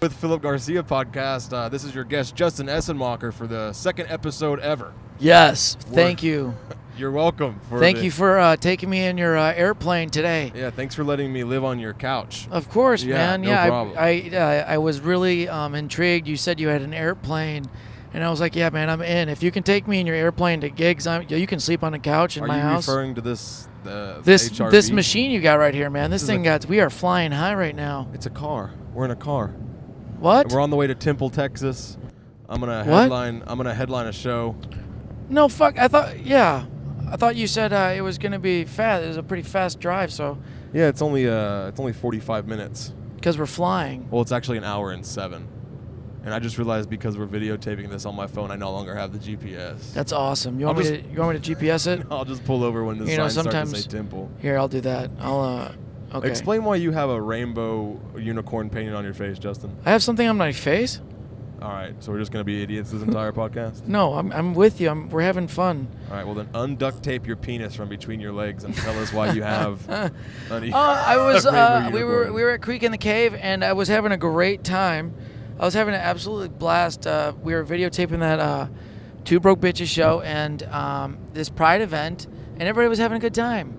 with Phillip Garcia podcast. This is your guest, Justin Essenmacher, for the second episode ever. Yes, thank you. You're welcome. Thank you for taking me in your airplane today. Yeah, thanks for letting me live on your couch. Of course, man. No problem. I was really intrigued. You said you had an airplane, and I was like, yeah, man, I'm in. If you can take me in your airplane to gigs, you can sleep on the couch in my house. Are you referring to this HRV? This machine you got right here, man? We are flying high right now. It's a car. We're in a car. What? We're on the way to Temple, Texas. I'm gonna headline a show. No, fuck. I thought you said it was gonna be fast. It was a pretty fast drive, so. Yeah, it's only 45 minutes. Because we're flying. Well, it's actually an hour and 7. And I just realized because we're videotaping this on my phone, I no longer have the GPS. That's awesome. You want me to GPS it? I'll just pull over when the sign starts to say Temple. Here, I'll do that. Okay. Explain why you have a rainbow unicorn painted on your face, Justin. I have something on my face? All right, so we're just going to be idiots this entire podcast? No, I'm with you. We're having fun. All right, well then unduct tape your penis from between your legs and tell us why you have we were at Creek in the Cave, and I was having a great time. I was having an absolute blast. We were videotaping that Two Broke Bitches show and this Pride event, and everybody was having a good time.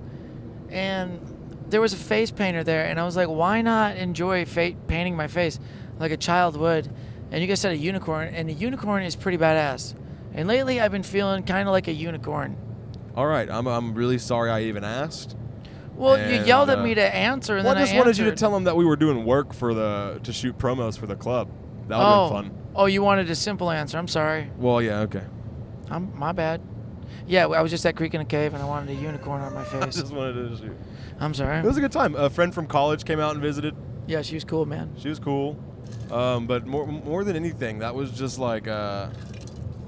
And there was a face painter there, and I was like, why not enjoy painting my face like a child would? And you guys said a unicorn, and a unicorn is pretty badass. And lately, I've been feeling kind of like a unicorn. All right, I'm really sorry I even asked. Well, you yelled at me to answer, and then I answered. I just wanted you to tell them that we were doing work to shoot promos for the club. That would have been fun. Oh, you wanted a simple answer. I'm sorry. Well, yeah, okay. My bad. Yeah, I was just at Creek in the Cave, and I wanted a unicorn on my face. I just wanted to shoot. I'm sorry. It was a good time. A friend from college came out and visited. Yeah, she was cool, man. She was cool. But more than anything, that was just like I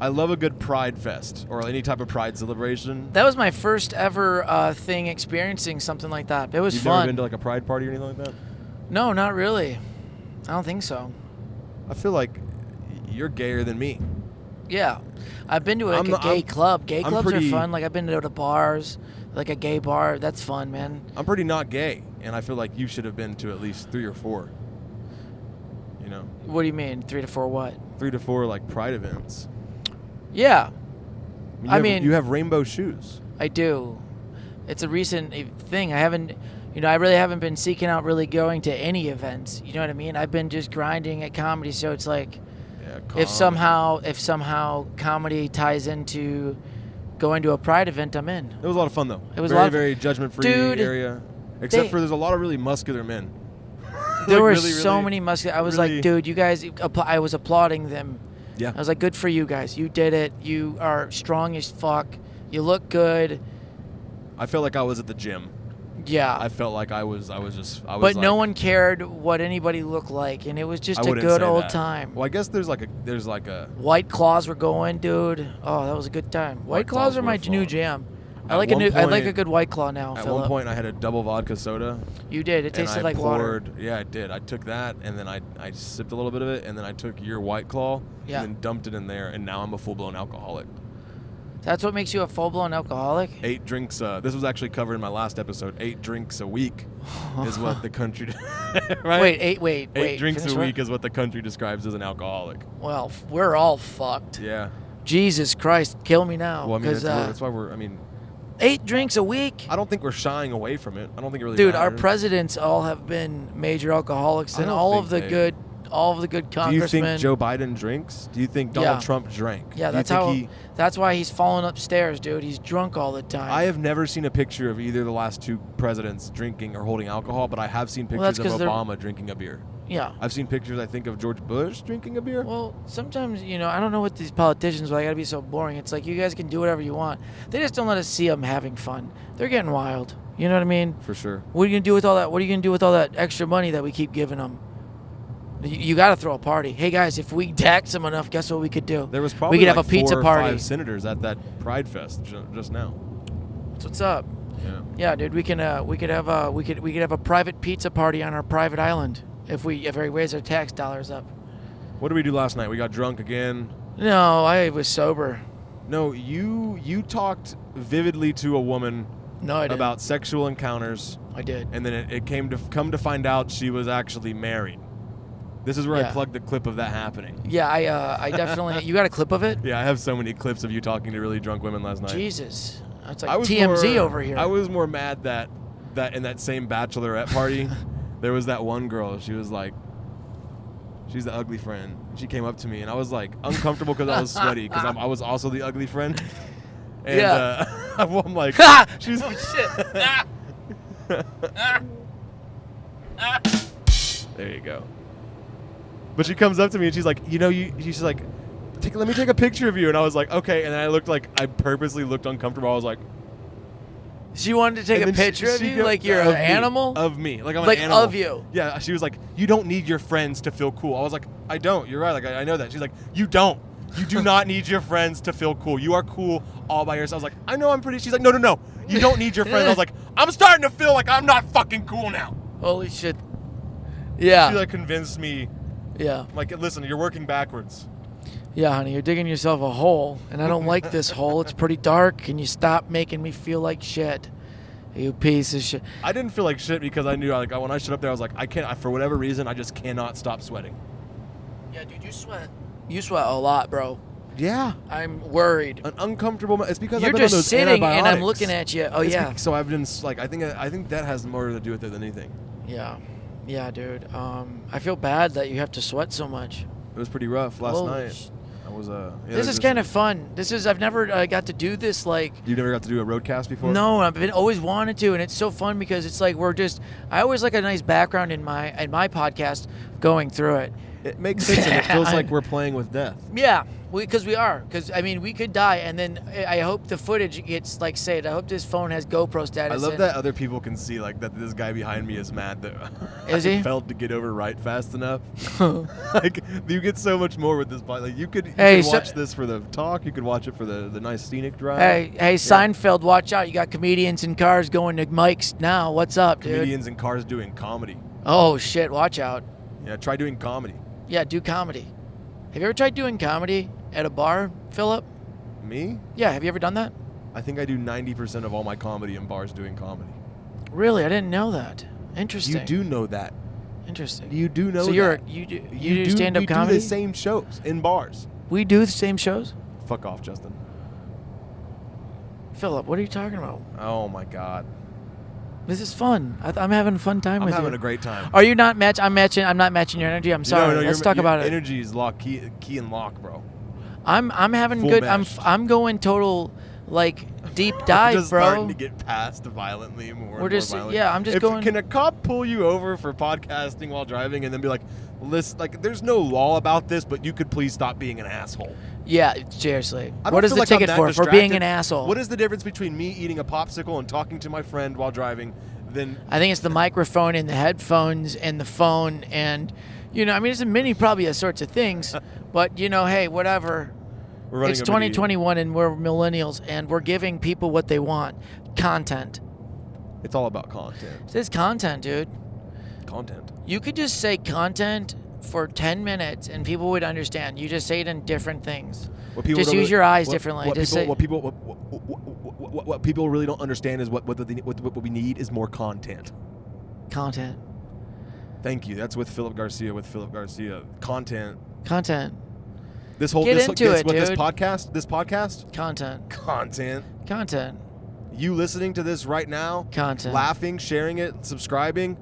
love a good Pride Fest or any type of Pride celebration. That was my first ever thing experiencing something like that. It was You've fun. Never been to like a Pride party or anything like that? No, not really. I don't think so. I feel like you're gayer than me. Yeah, I've been to a gay club. Gay clubs are fun. Like I've been to the bars, like a gay bar. That's fun, man. I'm pretty not gay, and I feel like you should have been to at least 3 or 4. You know. What do you mean 3 to 4? What? 3 to 4 like Pride events. Yeah. You have rainbow shoes. I do. It's a recent thing. I really haven't been seeking out really going to any events. You know what I mean? I've been just grinding at comedy, so it's like, if somehow comedy ties into going to a Pride event, I'm in. It was a lot of fun though. It was very judgment-free area, except for there's a lot of really muscular men. There were so many muscular. I was like, dude, you guys. I was applauding them. Yeah. I was like, good for you guys. You did it. You are strong as fuck. You look good. I felt like I was at the gym. Yeah. I felt like I was. But no one cared what anybody looked like, and it was just a good old time. Well, I guess there's like a. White Claws were going, dude. Oh, that was a good time. White Claws are my new jam. I like a good White Claw now. At Phillip. one point, I had a double vodka soda. You did. It tasted like water. Yeah, I did. I took that, and then I sipped a little bit of it, and then I took your White Claw, and then dumped it in there, and now I'm a full-blown alcoholic. That's what makes you a full-blown alcoholic? 8 drinks. This was actually covered in my last episode. 8 drinks a week is what the country. Right? Wait. 8 drinks a week is what the country describes as an alcoholic. Well, we're all fucked. Yeah. Jesus Christ, kill me now. Well, I mean, that's why we're. 8 drinks a week? I don't think we're shying away from it. I don't think it really Dude, matters. our presidents all have been major alcoholics, and all of the good congressmen. Do you think Joe Biden drinks? Do you think Donald Trump drank? Yeah, that's why he's falling upstairs, dude. He's drunk all the time. I have never seen a picture of either of the last 2 presidents drinking or holding alcohol, but I have seen pictures of Obama drinking a beer. Yeah. I've seen pictures, I think, of George Bush drinking a beer. Well, sometimes, I don't know what these politicians, but I got to be so boring. It's like, you guys can do whatever you want. They just don't let us see them having fun. They're getting wild. You know what I mean? For sure. What are you going to do with all that? What are you going to do with all that extra money that we keep giving them? You got to throw a party. Hey, guys, if we tax them enough, guess what we could do? There was probably we could have a pizza 4 or party. 5 senators at that Pride Fest just now. That's what's up. Yeah. Yeah, dude, we could have a private pizza party on our private island. If we raise our tax dollars up. What did we do last night? We got drunk again. No, I was sober. No, you talked vividly to a woman No, I didn't. About sexual encounters. I did. And then it come to find out she was actually married. This is where Yeah. I plugged the clip of that happening. Yeah, I definitely. You got a clip of it? Yeah, I have so many clips of you talking to really drunk women last night. Jesus, that's I like was TMZ more- over here. I was more mad that in that same bachelorette party, there was that one girl. She was like, she's the ugly friend. She came up to me, and I was like uncomfortable because I was sweaty because I was also the ugly friend. And Yeah. I'm like, she's Shit. there you go. But she comes up to me and she's like, she's like, let me take a picture of you. And I was like, okay. And then I purposely looked uncomfortable. I was like, She wanted to take and a then picture of you, goes, like you're of an me, animal. of me, like I'm Like an animal. of you. Yeah, she was like, you don't need your friends to feel cool. I was like, I don't. You're right. Like I know that. She's like, you don't. You do not need your friends to feel cool. You are cool all by yourself. I was like, I know I'm pretty. She's like, no. You don't need your friends. I was like, I'm starting to feel like I'm not fucking cool now. Holy shit. Yeah. She like convinced me. Yeah. Like, listen, you're working backwards. Yeah, honey, you're digging yourself a hole, and I don't like this hole. It's pretty dark. Can you stop making me feel like shit? You piece of shit. I didn't feel like shit because I knew, like, when I showed up there, I was like, I can't, for whatever reason, I just cannot stop sweating. Yeah, dude, you sweat. You sweat a lot, bro. Yeah. I'm worried. An uncomfortable. It's because You're I've been on just those sitting, and I'm antibiotics. looking at you. Oh, It's yeah. So I've been like, I think that has more to do with it than anything. Yeah. Yeah, dude. I feel bad that you have to sweat so much. It was pretty rough last Holy night. I was this is kind of fun. I've never got to do this, like. You never got to do a roadcast before? No, I've always wanted to, and it's so fun because it's like I always like a nice background in my podcast going through it. It makes sense, and it feels like we're playing with death. Yeah, because we are. Because I mean, we could die, and then I hope the footage gets like saved. I hope this phone has GoPro status. I love that other people can see like that. This guy behind me is mad that Is I he? failed to get over right fast enough. Like you get so much more with this. Like you could Hey, watch this for the talk. You could watch it for the nice scenic drive. Hey, Seinfeld, watch out! You got comedians in cars going to mics now. What's up, dude? Comedians in cars doing comedy. Oh shit! Watch out! Yeah, try doing comedy. Yeah, do comedy. Have you ever tried doing comedy at a bar, Phillip? Me? Yeah, have you ever done that? I think I do 90% of all my comedy in bars doing comedy. Really? I didn't know that. Interesting. You do know that. Interesting. You do know so that. you do stand-up we comedy? do the same shows in bars. We do the same shows? Fuck off, Justin. Phillip, what are you talking about? Oh my God. This is fun. I'm having a fun time I'm with you. having a great time. Are you not match? I'm not matching your energy. I'm sorry. No, Let's talk about it. Energy is lock, key and lock, bro. I'm having Full good. meshed. I'm going total like deep dive, just bro. starting to get past violently more. We're and just more violently. yeah. I'm just going. Can a cop pull you over for podcasting while driving and then be like, "Listen, like, there's no law about this, but you could please stop being an asshole." Yeah, seriously. I don't What is feel the like I'm ticket that for distracted. being an asshole? What is the difference between me eating a popsicle and talking to my friend while driving? Then I think it's the microphone and the headphones and the phone and, I mean, it's many probably sorts of things, but hey, whatever. we're running It's a mini- 2021 and we're millennials and we're giving people what they want, content. It's all about content. It's content, dude. Content. You could just say content for 10 minutes and people would understand. You just say it in different things. What people Just don't use really- your eyes what- differently. What Just people, say what people really don't understand is what we need is more content. content. Thank you. That's with Phillip Garcia. Content. Content. This whole Get this, into this, it, what, dude. This podcast. Content. Content. Content. You listening to this right now, Content. laughing, sharing it, subscribing.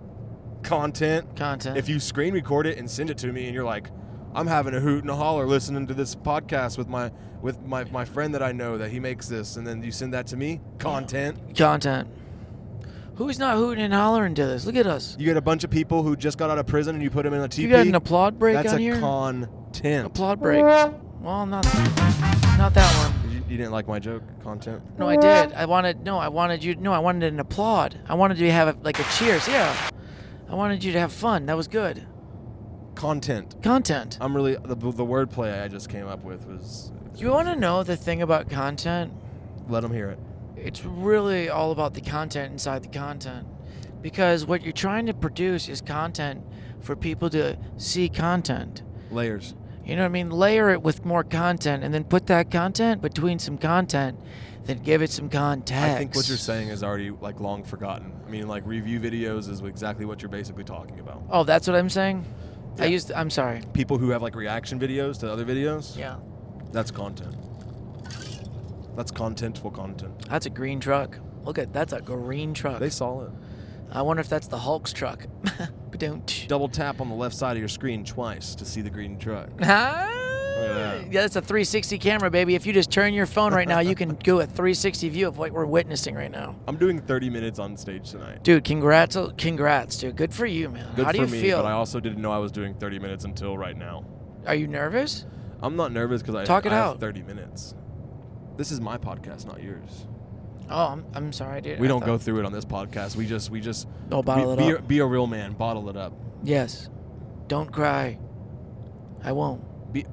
Content. Content. If you screen record it and send it to me, and you're like, I'm having a hoot and a holler listening to this podcast with my friend that I know that he makes this, and then you send that to me. Content. Content. Who's not hooting and hollering to this? Look at us. You get a bunch of people who just got out of prison and you put them in a TP. You got an applaud break That's on a here? content. Applaud break. Well, not that one. You didn't like my joke? Content? No, I did. I wanted an applaud. I wanted you to have like a cheers. Yeah. I wanted you to have fun. That was good. Content. Content. I'm really the wordplay I just came up with was. You want to know the thing about content? Let them hear it. It's really all about the content inside the content. Because what you're trying to produce is content for people to see content. Layers. You know what I mean? Layer it with more content and then put that content between some content, then give it some context. I think what you're saying is already like long forgotten. I mean, like review videos is exactly what you're basically talking about. Oh, that's what I'm saying? Yeah. I'm sorry. People who have like reaction videos to other videos. Yeah. That's content. That's contentful content. That's a green truck. Look at that's a green truck. They saw it. I wonder if that's the Hulk's truck. Double tap on the left side of your screen twice to see the green truck. Yeah, that's a 360 camera, baby. If you just turn your phone right now, you can do a 360 view of what we're witnessing right now. I'm doing 30 minutes on stage tonight. Dude, congrats, dude. Good for you, man. Good How do for you me, feel? But I also didn't know I was doing 30 minutes until right now. Are you nervous? I'm not nervous because I out. have 30 minutes. This is my podcast, not yours. Oh, I'm sorry, dude. We don't go through it on this podcast. We just bottle it up. Be a real man. Bottle it up. Yes. Don't cry. I won't.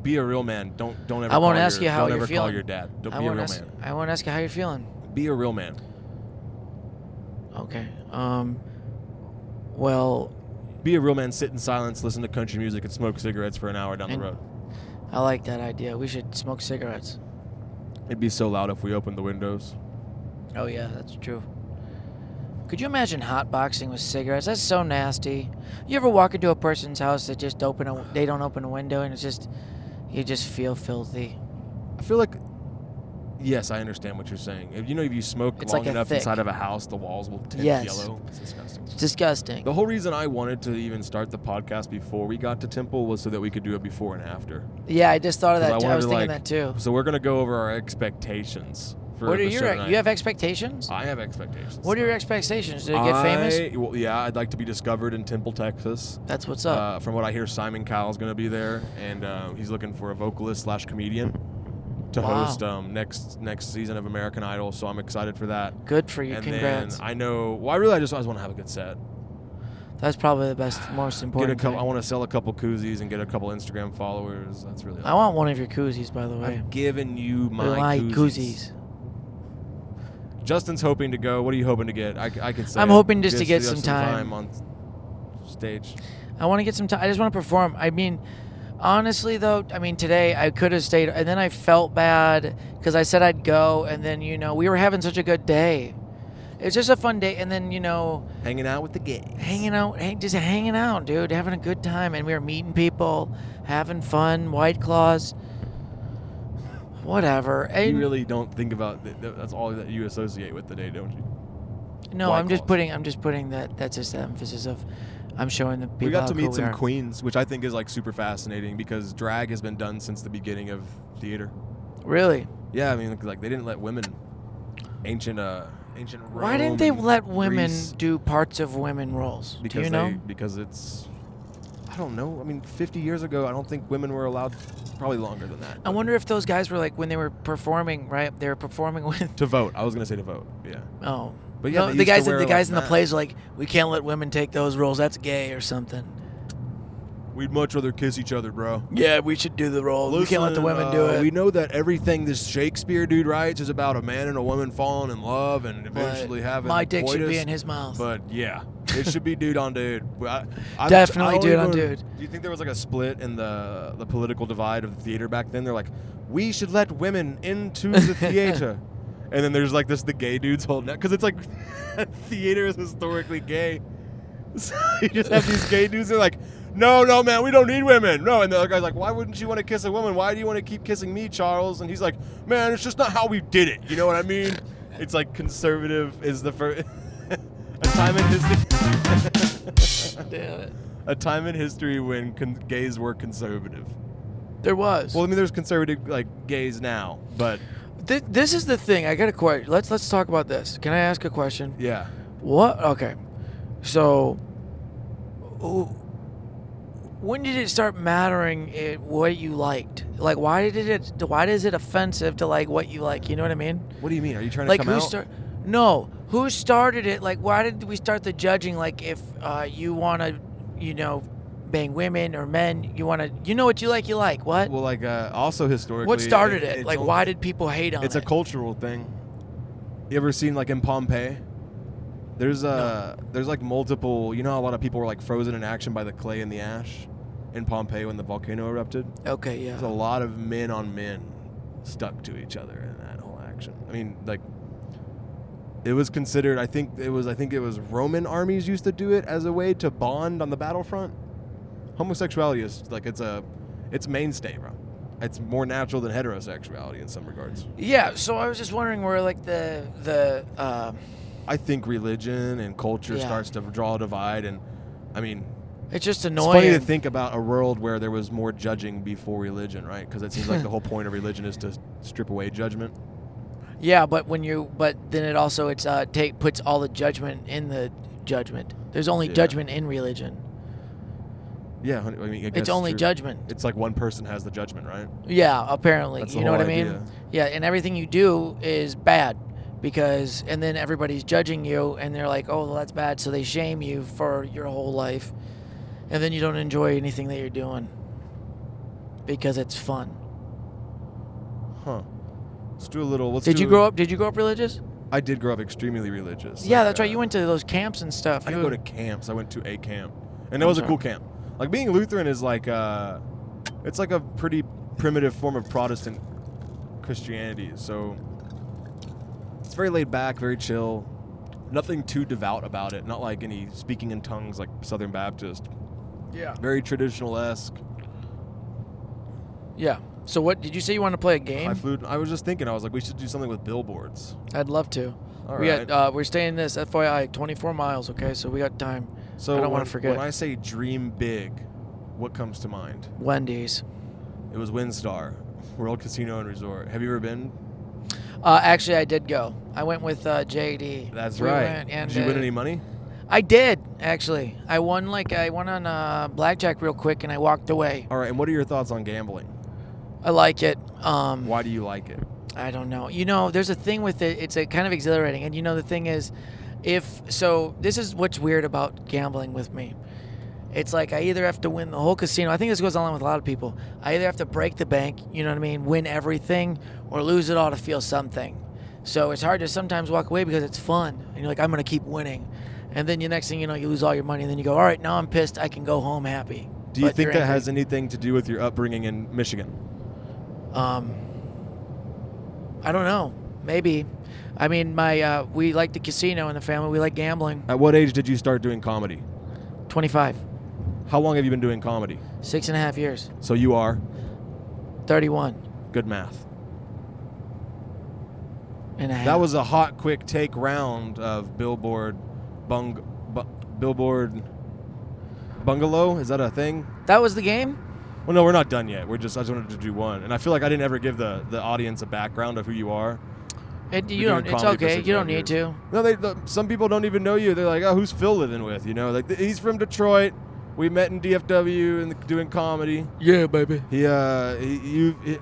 Be a real man. Don't ever. I won't ask you how you're feeling. Don't ever call your dad. Don't be a real man. I won't ask you how you're feeling. Be a real man. Okay. Well. Be a real man. Sit in silence. Listen to country music and smoke cigarettes for an hour down the road. I like that idea. We should smoke cigarettes. It'd be so loud if we opened the windows. Oh yeah, that's true. Could you imagine hotboxing with cigarettes? That's so nasty. You ever walk into a person's house that just they don't open a window and it's just, you just feel filthy. I feel like, yes, I understand what you're saying. If you smoke It's long like enough thick. inside of a house, the walls will tint yellow. It's disgusting. It's disgusting. The whole reason I wanted to even start the podcast before we got to Temple was so that we could do a before and after. Yeah, I just thought of that too. I was wanted to, thinking that too. So we're going to go over our expectations. What are you have expectations? I have expectations. What are your expectations? Did it get famous? Well, yeah, I'd like to be discovered in Temple, Texas. That's what's up. From what I hear, Simon Cowell's going to be there, and he's looking for a vocalist / comedian to host next season of American Idol. So I'm excited for that. Good for you. And Congrats. then I know. Well, I really just want to have a good set. That's probably the best, most important thing. I want to sell a couple koozies and get a couple Instagram followers. That's really. I want one of your koozies, by the way. I've given you my koozies. Justin's hoping to go. What are you hoping to get? I could say. I'm hoping just to get some time on stage. I want to get some time. I just want to perform. I mean, honestly, though, today I could have stayed, and then I felt bad because I said I'd go, and then, we were having such a good day. It was just a fun day, and then, hanging out with the gays. Just hanging out, dude, having a good time, and we were meeting people, having fun, White Claws. Whatever. You really don't think about that's all that you associate with the day, don't you? No, I'm just putting that. That's just the emphasis of. I'm showing the people. We got to meet cool some queens, which I think is like super fascinating because drag has been done since the beginning of theater. Really? Yeah, like they didn't let women. Ancient Rome. Why didn't they let women Greece, do parts of women roles? Do you know? Because it's. I don't know. 50 years ago, I don't think women were allowed. Probably longer than that. I wonder if those guys were like when they were performing, right? They were performing with to vote. I was gonna say to vote. Yeah. Oh. But yeah, no, the guys in the plays are like, we can't let women take those roles. That's gay or something. We'd much rather kiss each other, bro. Yeah, we should do the role. We can't let the women do it. We know that everything this Shakespeare dude writes is about a man and a woman falling in love and eventually having my dick coitus, should be in his mouth. But yeah, it should be dude on dude. Definitely dude on dude. Do you think there was like a split in the political divide of the theater back then? They're like, we should let women into the theater. And then there's like the gay dudes holding it. Because it's like, theater is historically gay. So you just have these gay dudes that are like, no, man, we don't need women. No, and the other guy's like, why wouldn't you want to kiss a woman? Why do you want to keep kissing me, Charles? And he's like, man, it's just not how we did it. You know what I mean? It's like conservative is the first. A time in history. Damn it. A time in history when gays were conservative. There was. Well, there's conservative gays now, but. This is the thing. I got a question. Let's talk about this. Can I ask a question? Yeah. What? Okay. So, when did it start mattering what you liked? Like, why is it offensive to like what you like? You know what I mean? What do you mean? Are you trying to come out? No. Who started it? Like, why did we start the judging? Like, if you want to, bang women or men, you want to, what you like. What? Well, also historically. What started it? Like, why did people hate on it? It's a cultural thing. You ever seen in Pompeii? There's like multiple. How a lot of people were like frozen in action by the clay and the ash in Pompeii when the volcano erupted. Okay, yeah. There's a lot of men on men stuck to each other in that whole action. It was considered. I think it was Roman armies used to do it as a way to bond on the battlefront. homosexuality is like it's mainstay, bro. It's more natural than heterosexuality in some regards. Yeah. So I was just wondering where like the I think religion and culture starts to draw a divide, and I mean, it's just it's annoying. funny to think about a world where there was more judging before religion, right? Because it seems like the whole point of religion is to strip away judgment. Yeah, but then it also puts all the judgment in the judgment. There's only judgment in religion. Yeah, I mean, I guess it's only true. judgment. It's like one person has the judgment, right? Yeah, apparently. That's you the know what I whole mean? idea. Yeah, and everything you do is bad and then everybody's judging you and they're like, "Oh, well, that's bad." So they shame you for your whole life. And then you don't enjoy anything that you're doing because it's fun. Huh. Let's do a little. Did you grow up religious? I did grow up extremely religious. Yeah, that's right. You went to those camps and stuff. I didn't go to camps. I went to a camp, and it was a cool camp. Like being Lutheran is like it's like a pretty primitive form of Protestant Christianity. So it's very laid back, very chill. Nothing too devout about it. Not like any speaking in tongues like Southern Baptist. Yeah. Very traditional-esque. Yeah. So what did you say you want to play a game? I was just thinking. I was like, we should do something with billboards. I'd love to. All right. We're staying this FYI 24 miles. Okay, so we got time. So I don't want to forget. When I say dream big, what comes to mind? Wendy's. It was WinStar, World Casino and Resort. Have you ever been? Actually, I did go. I went with JD. That's right. Did you win any money? I did, actually. I won on blackjack real quick, and I walked away. All right, and what are your thoughts on gambling? I like it. Why do you like it? I don't know. You know, there's a thing with it. It's a kind of exhilarating. And, you know, the thing is, this is what's weird about gambling with me. It's like I either have to win the whole casino. I think this goes on with a lot of people. I either have to break the bank, you know what I mean, win everything, or lose it all to feel something. So it's hard to sometimes walk away because it's fun. And you're like, I'm going to keep winning. And then the next thing you know, you lose all your money. And then you go, all right, now I'm pissed. I can go home happy. Do you think that has anything to do with your upbringing in Michigan? I don't know. Maybe. I mean, we like the casino in the family. We like gambling. At what age did you start doing comedy? 25. How long have you been doing comedy? 6.5 years. So you are? 31. Good math. And a half. That was a hot, quick take round of Billboard Bungalow. Is that a thing? That was the game? Well, no, we're not done yet. I just wanted to do one. And I feel like I didn't ever give the audience a background of who you are. It's okay. You don't need to. No, some people don't even know you. They're like, oh, who's Phil living with? You know, like he's from Detroit. We met in DFW and doing comedy. Yeah, baby.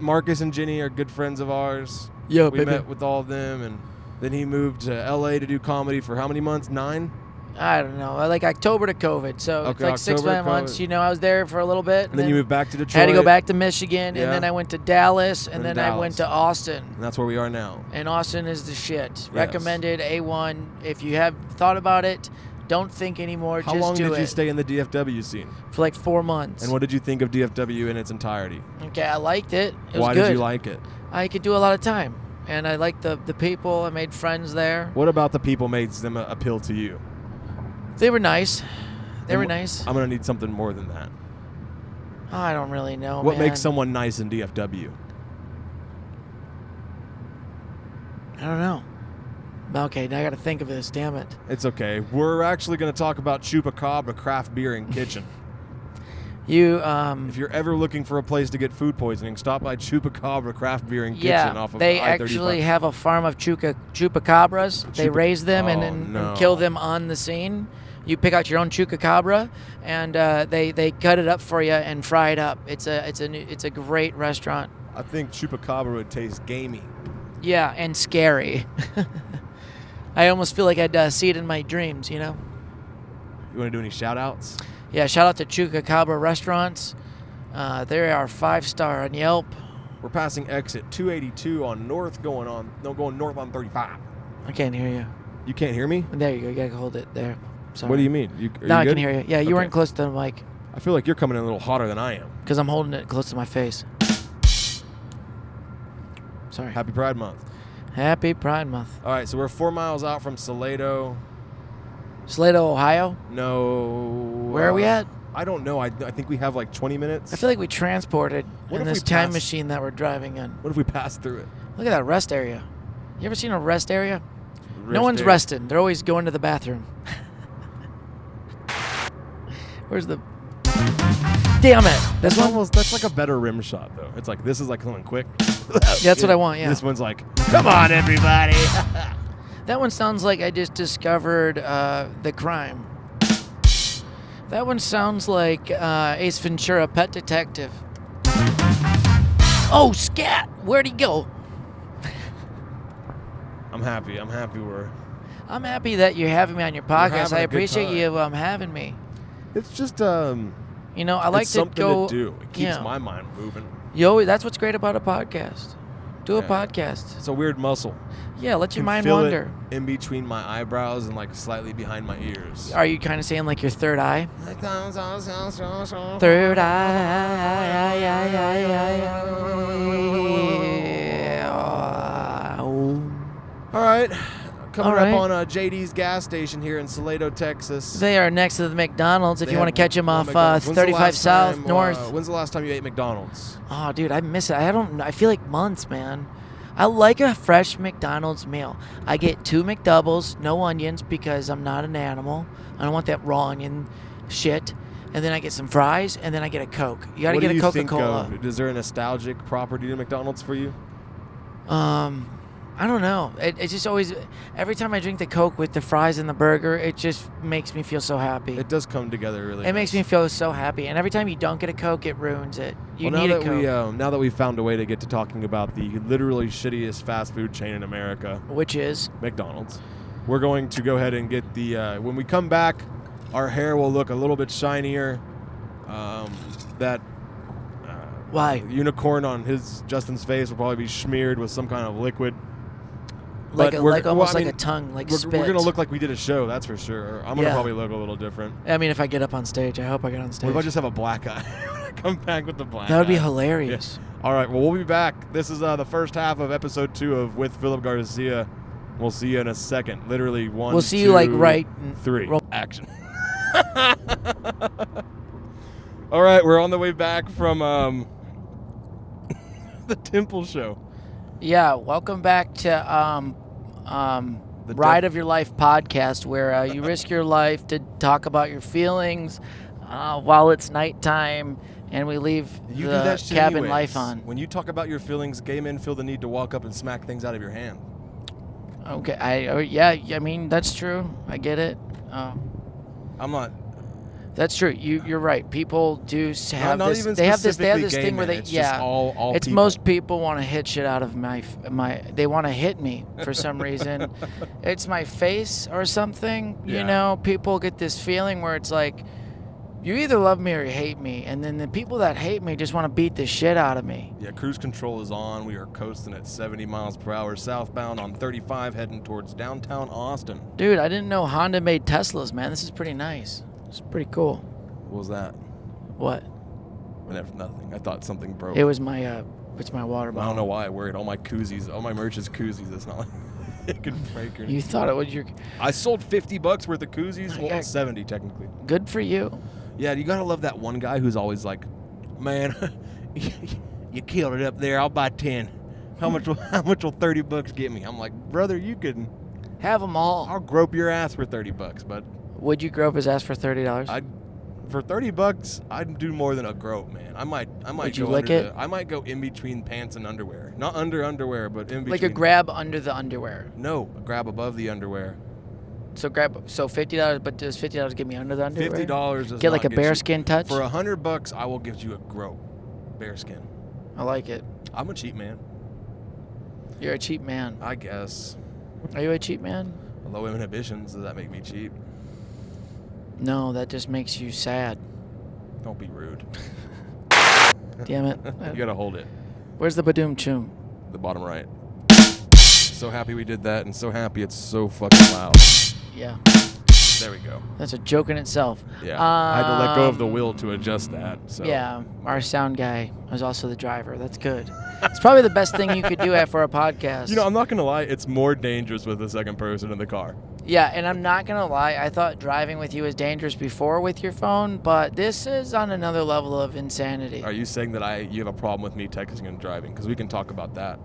Marcus and Jenny are good friends of ours. Yeah, we met with all of them, and then he moved to LA to do comedy for how many months? 9? I don't know, like October to COVID. So it's like October 6 months. You know, I was there for a little bit. And then you moved back to Detroit. I had to go back to Michigan, Yeah. and then I went to Dallas, and then I went to Austin. And that's where we are now. And Austin is the shit. Yes. Recommended, A1. If you have thought about it, don't think anymore. How just long do did it. you stay in the DFW scene? For like 4 months. And what did you think of DFW in its entirety? Okay, I liked it. It was Why good. did you like it? I could do a lot of time. And I liked the people. I made friends there. What about the people made them appeal to you? They were nice. They were nice. I'm going to need something more than that. I don't really know, What man. makes someone nice in DFW? I don't know. Okay, now I got to think of this. Damn it. It's okay. We're actually going to talk about Chupacabra Craft Beer and Kitchen. If you're ever looking for a place to get food poisoning, stop by Chupacabra Craft Beer and Kitchen off of they I-35. actually have a farm of chupacabras. They raise them and kill them on the scene. You pick out your own chupacabra, and they cut it up for you and fry it up. It's a great restaurant. I think Chupacabra would taste gamey. Yeah, and scary. I almost feel like I'd see it in my dreams, you know? You want to do any shout-outs? Yeah, shout out to Chupacabra Restaurants. They are 5-star on Yelp. We're passing exit 282 on going north on 35. I can't hear you. You can't hear me? There you go. You got to hold it there. Sorry. What do you mean? No, I can hear you. Yeah, you weren't close to the mic. I feel like you're coming in a little hotter than I am. Because I'm holding it close to my face. Sorry. Happy Pride Month. Happy Pride Month. All right, so we're 4 miles out from Salado. Salado, Ohio? No. Where are we at? I don't know. I think we have like 20 minutes. I feel like we transported What in if this we time pass- machine that we're driving in. What if we pass through it? Look at that rest area. You ever seen a rest area? No Rest one's area. resting. They're always going to the bathroom. Where's the... Damn it. This one? That's like a better rim shot, though. It's like, this is like something quick. That's what I want, yeah. This one's like, come on, everybody. That one sounds like I just discovered the crime. That one sounds like Ace Ventura, Pet Detective. Oh, scat! Where'd he go? I'm happy. I'm happy that you're having me on your podcast. having I a good appreciate time. you having me. It's just You know, I like it's to something go. to do. It keeps yeah. my mind moving. That's what's great about a podcast. Do a Yeah. podcast. It's a weird muscle. Yeah, let your Can mind feel it wander. in between my eyebrows and like slightly behind my ears. Are you kind of saying like your third eye? Third Third eye. All right. Coming All right. up on JD's gas station here in Salado, Texas. They are next to the McDonald's if They you want to have catch them one off McDonald's. When's the 35 last South time, North. When's the last time you ate McDonald's? Oh, dude, I miss it. I feel like months, man. I like a fresh McDonald's meal. I get 2 McDoubles, no onions because I'm not an animal. I don't want that raw onion shit. And then I get some fries, and then I get a Coke. You got to What get do a you Coca-Cola. think of? Is there a nostalgic property to McDonald's for you? I don't know. It just always, every time I drink the Coke with the fries and the burger, it just makes me feel so happy. It does come together really. It makes me feel so happy. And every time you don't get a Coke, it ruins it. You Well, need now a that Coke. now that we've found a way to get to talking about the literally shittiest fast food chain in America, Which is? McDonald's, we're going to go ahead and get the. When we come back, our hair will look a little bit shinier. That Why? unicorn on Justin's face will probably be smeared with some kind of liquid. Like, But we're- almost well, I like mean, a tongue, like We're spit. going to look like we did a show, that's for sure. I'm going to Yeah. probably look a little different. I mean, if I get up on stage, I hope I get on What stage. if I just have a black eye? Come back with the black That would be eye. hilarious. All right, well, we'll be back. This is the first half of episode 2 of With Phillip Garcia. We'll see you in a second. Literally 1, We'll see you, like, right in- 3. roll- Action. All right, we're on the way back from the Temple Show. Yeah, welcome back to The Ride of Your Life podcast, where you risk your life to talk about your feelings while it's nighttime, and we leave You do the that shit cabin anyways. life on. When you talk about your feelings, gay men feel the need to walk up and smack things out of your hand. Okay, I mean that's true. I get it. I'm not. That's true. You're right. People do have not this. even They have this specifically thing gay where men. they It's just all It's people. most people want to hit shit out of my. They want to hit me for some reason. It's my face or something. Yeah. You know, people get this feeling where it's like, you either love me or you hate me, and then the people that hate me just want to beat the shit out of me. Yeah, cruise control is on. We are coasting at 70 miles per hour southbound on 35 heading towards downtown Austin. Dude, I didn't know Honda made Teslas, man. This is pretty nice. It's pretty cool. What was that? What? Nothing. I thought something broke. It was my it's my water I bottle. don't know why I worried. All my koozies, all my merch is koozies. It's not like it could break or You thought it was your I sold $50 worth of koozies. Well, Yeah. 70 technically. good for you. Yeah, you gotta love that one guy who's always like, man, you killed it up there. I'll buy 10. How much will $30 get me? I'm like, brother, you can. Have them all. I'll grope your ass for $30, bud. Would you grope his ass for $30? For $30, I'd do more than a grope, man. I might Would go you lick under it? I might go in between pants and underwear. Not under underwear, but in between. Like a grab under the underwear. No, a grab above the underwear. So $50, but does $50 get me under the underwear? $50 does Get like not a get you- bearskin touch? For $100, I will give you a grope, bearskin. I like it. I'm a cheap man, You're a cheap man. I guess. Are you a cheap man? Low inhibitions, does that make me cheap? No, that just makes you sad. Don't be rude. Damn it. You gotta hold it. Where's the badoom choom? The bottom right. So happy we did that, and so happy it's so fucking loud. Yeah. There we go. That's a joke in itself. Yeah. I had to let go of the Um, will to adjust that. So. Yeah, our sound guy was also the driver. That's good. It's probably the best thing you could do for a podcast. You know, I'm not gonna lie. It's more dangerous with the second person in the car. Yeah, and I'm not going to lie. I thought driving with you was dangerous before with your phone, but this is on another level of insanity. Are you saying that you have a problem with me texting and driving? Because we can talk about that.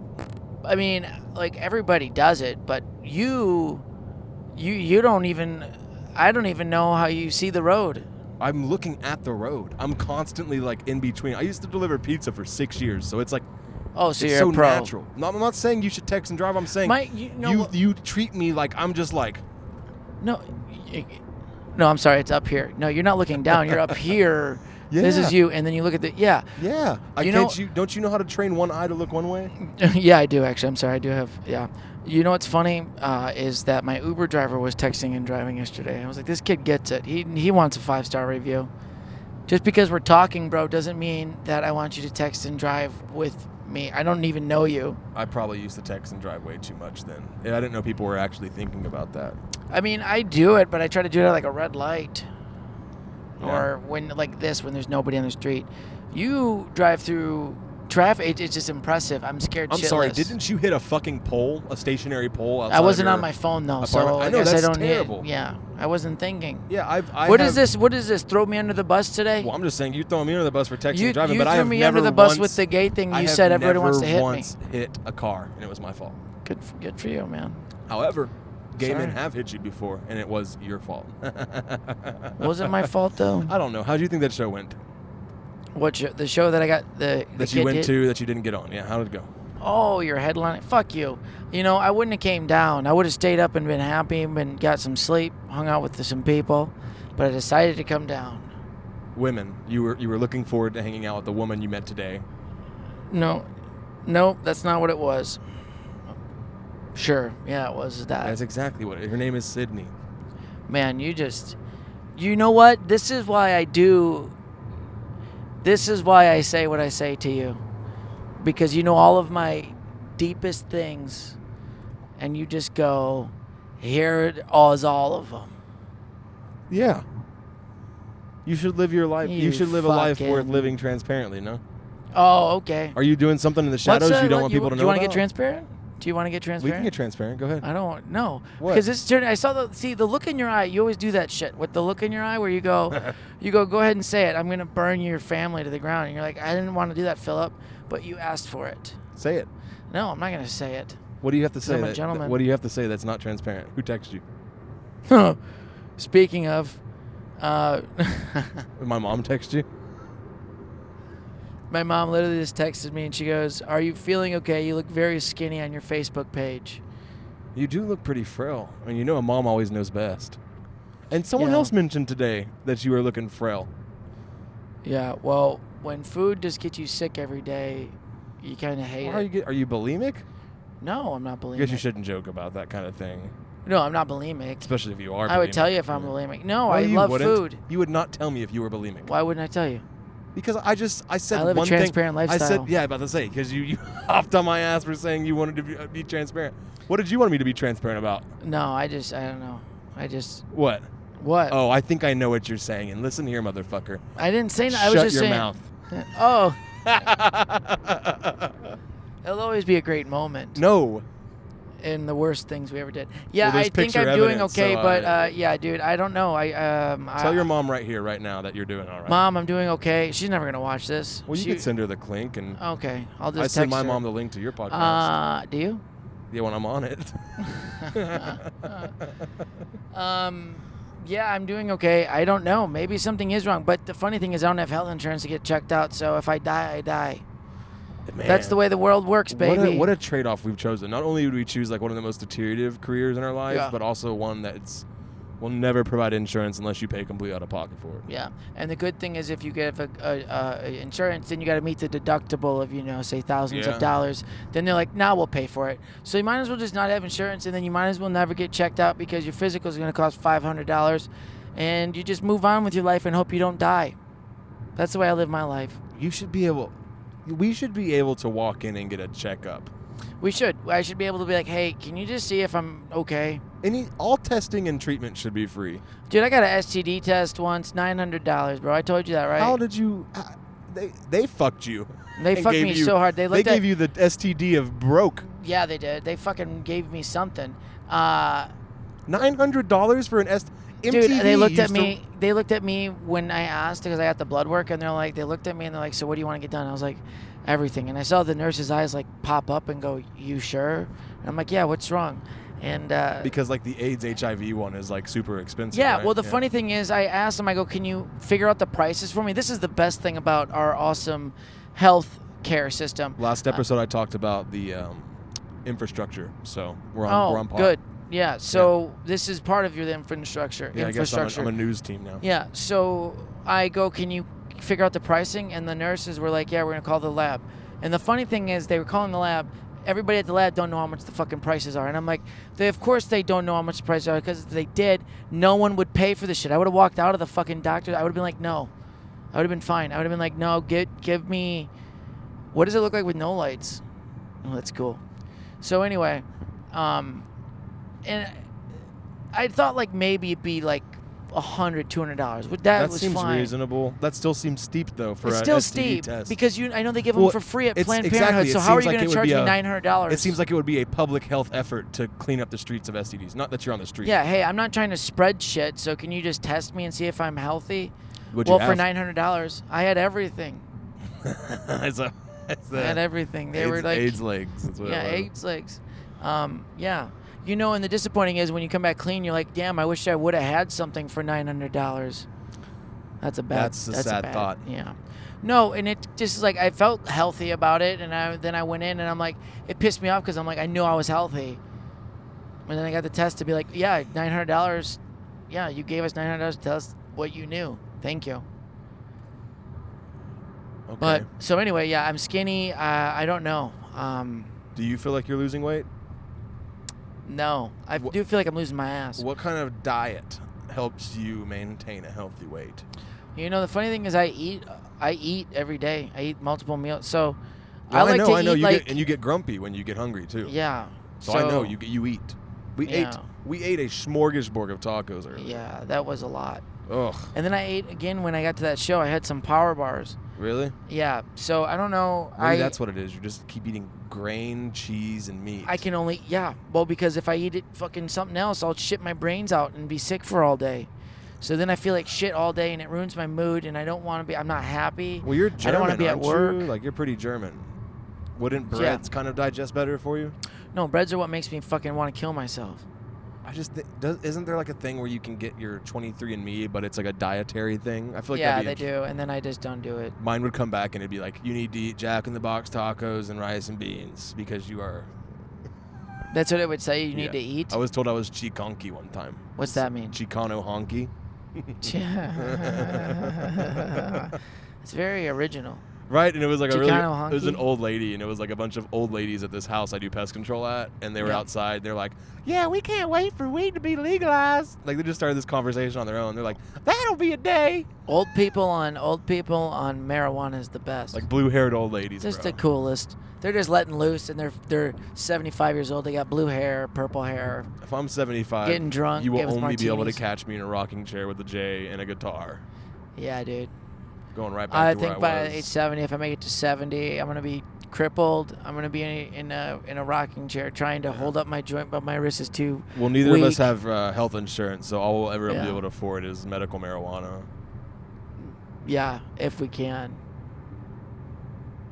I mean, like, everybody does it, but you don't even, I don't even know how you see the road. I'm looking at the road. I'm constantly, like, in between. I used to deliver pizza for 6 years, so it's like, oh, so it's you're so a pro. natural. No, I'm not saying you should text and drive. I'm saying you treat me like I'm just like. No, I'm sorry. It's up here. No, you're not looking down. You're up here. Yeah. This is you, and then you look at the Yeah. Don't you know how to train one eye to look one way? Yeah, I do actually. I'm sorry. I do have. Yeah. You know what's funny is that my Uber driver was texting and driving yesterday. I was like, this kid gets it. He wants a 5-star review. Just because we're talking, bro, doesn't mean that I want you to text and drive with me. I don't even know you. I probably used to text and drive way too much then. I didn't know people were actually thinking about that. I mean, I do it, but I try to do it at like a red light. Yeah. Or when like this, when there's nobody on the street. You drive through traffic. It's just impressive. I'm scared shitless. I'm sorry, didn't you hit a fucking pole, a stationary pole outside I wasn't of your on my phone though, apartment? so I know, guess that's I don't terrible. Yeah, I wasn't thinking. Yeah, What is this? What is this? Throw me under the bus today? Well, I'm just saying you throwing me under the bus for texting You and driving, but I threw have me never under the bus once, with the gay thing. I You have said everybody wants to never hit me. once hit a car, and it was my fault. Good for you, man. However, gay men Sorry. have hit you before, and it was your fault. Was it my fault though? I don't know. How do you think that show went? What show? The show that I got the That kid you went hit? to that you didn't get on? Yeah, how did it go? Oh, your headline. Fuck you. You know, I wouldn't have came down. I would have stayed up and been happy and got some sleep, hung out with some people, but I decided to come down. Women, you were looking forward to hanging out with the woman you met today. No, that's not what it was. Sure, yeah, it was that. That's exactly what her name is. Sydney. Man, you know what? This is why I say what I say to you. Because you know all of my deepest things, and you just go, here it is, all of them. Yeah. You should live your life. You should live a life fucking- worth living transparently, no? Oh, okay. Are you doing something in the shadows you don't want people to know Do you want about? to get transparent? Do you want to get We transparent? can get transparent. Go ahead. I don't know. What? Because this turn, I saw the look in your eye. You always do that shit with the look in your eye where you go, go ahead and say it. I'm gonna burn your family to the ground. And you're like, I didn't want to do that, Phillip, but you asked for it. Say it. No, I'm not gonna say it. What do you have to say? I'm a gentleman. What do you have to say that's not transparent? Who texted you? Speaking of, My mom texted you? my mom literally just texted me and she goes, "Are you feeling okay? You look very skinny on your Facebook page." You do look pretty frail. I mean, you know a mom always knows best. And someone Yeah. else mentioned today that you were looking frail. Yeah. Well, when food just gets you sick every day, you kind of hate it. Are you bulimic? No, I'm not I bulimic. guess you shouldn't joke about that kind of thing, No, I'm not bulimic. especially if you are. I would bulimic. tell you if I'm bulimic. No, No, I you love wouldn't. food. You would not tell me if you were bulimic. Why wouldn't I tell you? Because I said I live a one transparent thing. lifestyle. I said, yeah, about to say, because you hopped on my ass for saying you wanted to be transparent. What did you want me to be transparent about? No, I don't know. What? What? Oh, I think I know what you're saying. And listen here, motherfucker. I didn't say that. I Shut was just your saying. mouth. Oh. It'll always be a great moment. No. In the worst things we ever did. Yeah, Well, there's I think picture I'm doing evidence, okay, so but yeah, dude, I don't know. Tell your mom right here, right now, that you're doing all right. Mom, I'm doing okay. She's never gonna watch this. Well, you could send her the link, and Okay, I'll just I text send my her. mom the link to your podcast. Do you? Yeah, when I'm on it. Yeah, I'm doing okay. I don't know. Maybe something is wrong. But the funny thing is, I don't have health insurance to get checked out. So if I die, I die. Man, That's the way the world works, baby. What a trade-off we've chosen. Not only would we choose like one of the most deteriorative careers in our lives, Yeah. but also one that will never provide insurance unless you pay completely out of pocket for it. Yeah, and the good thing is if you get insurance, then you got to meet the deductible of say thousands Yeah. of dollars. Then they're like, "Nah, we'll pay for it." So you might as well just not have insurance, and then you might as well never get checked out because your physical is going to cost $500, and you just move on with your life and hope you don't die. That's the way I live my life. We should be able to walk in and get a checkup. We should. I should be able to be like, "Hey, can you just see if I'm okay?" All testing and treatment should be free. Dude, I got an STD test once, $900, bro. I told you that, right? How did you? They fucked you. They and fucked gave me you- so hard. They gave you the STD of broke. Yeah, they did. They fucking gave me something. $900 for an MTV. Dude, they looked at me. They looked at me when I asked because I got the blood work, and they looked at me and they're like, "So what do you want to get done?" I was like, "Everything." And I saw the nurse's eyes like pop up and go, "You sure?" And I'm like, "Yeah, what's wrong?" And because like the AIDS HIV one is like super expensive. Yeah. Right? Well, the funny thing is, I asked them. I go, "Can you figure out the prices for me?" This is the best thing about our awesome health care system. Last episode, I talked about the infrastructure, so we're on par. Good. Yeah, so this is part of your infrastructure. Yeah, I guess I'm a news team now. Yeah, so I go, "Can you figure out the pricing?" And the nurses were like, "Yeah, we're going to call the lab." And the funny thing is, they were calling the lab. Everybody at the lab don't know how much the fucking prices are. And I'm like, of course they don't know how much the prices are, because if they did, no one would pay for this shit. I would have walked out of the fucking doctor. I would have been like, no. I would have been fine. I would have been like, no, give me, what does it look like with no lights? Oh, that's cool. So anyway, and I thought like maybe it'd be like $100, $200. But that was seems fine. Reasonable. That still seems steep though for it's a still STD steep test. because I know they give them for free at Planned exactly. Parenthood. So It how are seems you like going it to would charge be me $900? It seems like it would be a public health effort to clean up the streets of STDs. Not that you're on the street. Yeah. Hey, I'm not trying to spread shit. So can you just test me and see if I'm healthy? What'd you for have? $900, I had everything. I had everything. They were like AIDS legs. That's what AIDS legs. Yeah. You know, and the disappointing is when you come back clean, you're like, damn, I wish I would have had something for $900. That's a sad thought. Yeah. No, and it just is like I felt healthy about it, and then I went in and I'm like, it pissed me off because I'm like, I knew I was healthy. And then I got the test to be like, yeah, $900. Yeah, you gave us $900 to tell us what you knew. Thank you. Okay. But so anyway, yeah, I'm skinny. I don't know. Do you feel like you're losing weight? No, I do feel like I'm losing my ass. What kind of diet helps you maintain a healthy weight? You know, the funny thing is, I eat every day. I eat multiple meals. So I like to eat like, you get grumpy when you get hungry too. Yeah. So I know you eat. We ate a smorgasbord of tacos earlier. Yeah, that was a lot. Ugh. And then I ate again when I got to that show. I had some power bars. Really? Yeah. So I don't know. Maybe that's what it is. You just keep eating grain, cheese, and meat. I can only well because if I eat it fucking something else, I'll shit my brains out and be sick for all day. So then I feel like shit all day and it ruins my mood and I don't want to be. I'm not happy. Well, you're German. I don't want to be at work. Like you're pretty German. Wouldn't breads kind of digest better for you? No, breads are what makes me fucking want to kill myself. I just isn't there like a thing where you can get your 23andMe, but it's like a dietary thing? I feel like they do, and then I just don't do it. Mine would come back and it'd be like, you need to eat Jack in the Box tacos and rice and beans because you are. That's what it would say. You need to eat. I was told I was Chiconky one time. What's that mean? Chicano honky. It's very original. Right, and it was like it was honky? an old lady, and it was like a bunch of old ladies at this house I do pest control at, and they were outside. They're like, "Yeah, we can't wait for weed to be legalized." Like they just started this conversation on their own. They're like, "That'll be a day." Old people on marijuana is the best. Like blue-haired old ladies. Just the coolest. They're just letting loose, and they're 75 years old. They got blue hair, purple hair. If I'm 75, getting drunk, you will only be able to martinis. catch me in a rocking chair with a J and a guitar. Yeah, dude. Going right back to where I was. I think by age 70, if I make it to 70, I'm gonna be crippled. I'm gonna be in a rocking chair trying to hold up my joint, but my wrist is too Well, neither weak. of us have health insurance, so all we'll ever be able to afford is medical marijuana. Yeah, if we can.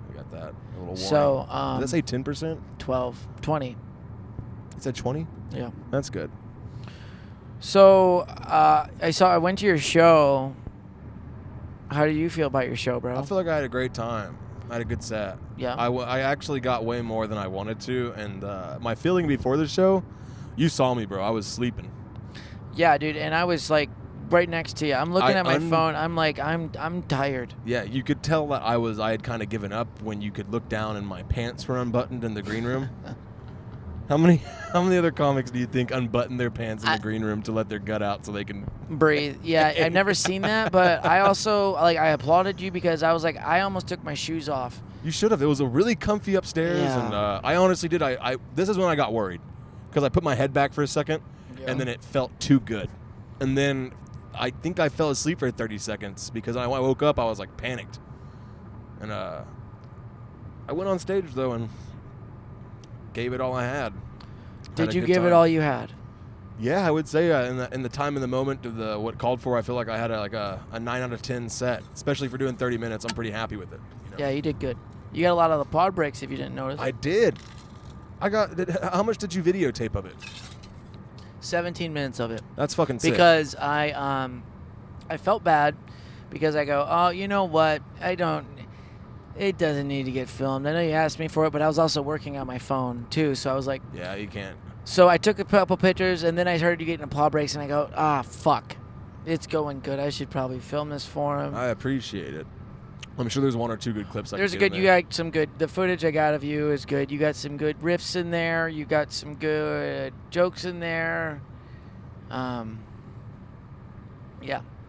We got that. A little warning. So, did that say 10%? 12, 20. It said 20? Yeah. That's good. So, I went to your show. How do you feel about your show, bro? I feel like I had a great time. I had a good set. Yeah. I actually got way more than I wanted to, and my feeling before the show, you saw me, bro. I was sleeping. Yeah, dude, and I was like right next to you. I'm looking at my phone. I'm like, I'm tired. Yeah, you could tell that I had kind of given up when you could look down and my pants were unbuttoned in the green room. How many other comics do you think unbutton their pants in the green room to let their gut out so they can breathe? Yeah, I've never seen that, but I also I applauded you because I was like, I almost took my shoes off. You should have. It was a really comfy upstairs, and I honestly did. I this is when I got worried because I put my head back for a second, and then it felt too good, and then I think I fell asleep for 30 seconds because when I woke up, I was like panicked, and I went on stage though and gave it all I had. Did you give it all you had? Yeah, I would say in the time and the moment of the what called for, I feel like I had a 9 out of 10 set, especially for doing 30 minutes. I'm pretty happy with it. You know? Yeah, you did good. You got a lot of the pod breaks if you didn't notice. I did. How much did you videotape of it? 17 minutes of it. That's fucking sick. Because I felt bad because I go, oh, you know what? It doesn't need to get filmed. I know you asked me for it, but I was also working on my phone too, so I was like, yeah, you can't. So I took a couple pictures, and then I heard you getting pod breaks, and I go, fuck. It's going good. I should probably film this for him. I appreciate it. I'm sure there's one or two good clips. You got some good. The footage I got of you is good. You got some good riffs in there. You got some good jokes in there. Yeah.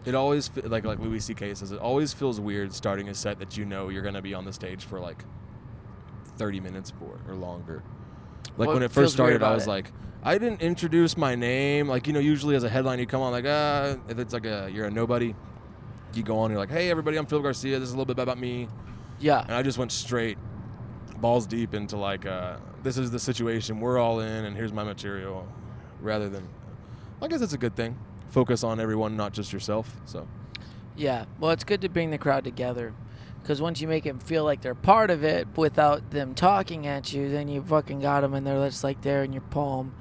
It always like Louis C.K. says. It always feels weird starting a set that you know you're gonna be on the stage for like 30 minutes for or longer. Like when it first started, I was like, I didn't introduce my name. Like, you know, usually as a headline, you come on like, if it's like you're a nobody, you go on, you're like, hey, everybody, I'm Phillip Garcia. This is a little bit about me. Yeah. And I just went straight, balls deep into like, this is the situation. We're all in, and here's my material. Rather than, I guess it's a good thing. Focus on everyone, not just yourself. So. Yeah. Well, it's good to bring the crowd together. Because once you make them feel like they're part of it without them talking at you, then you fucking got them and they're just like there in your palm.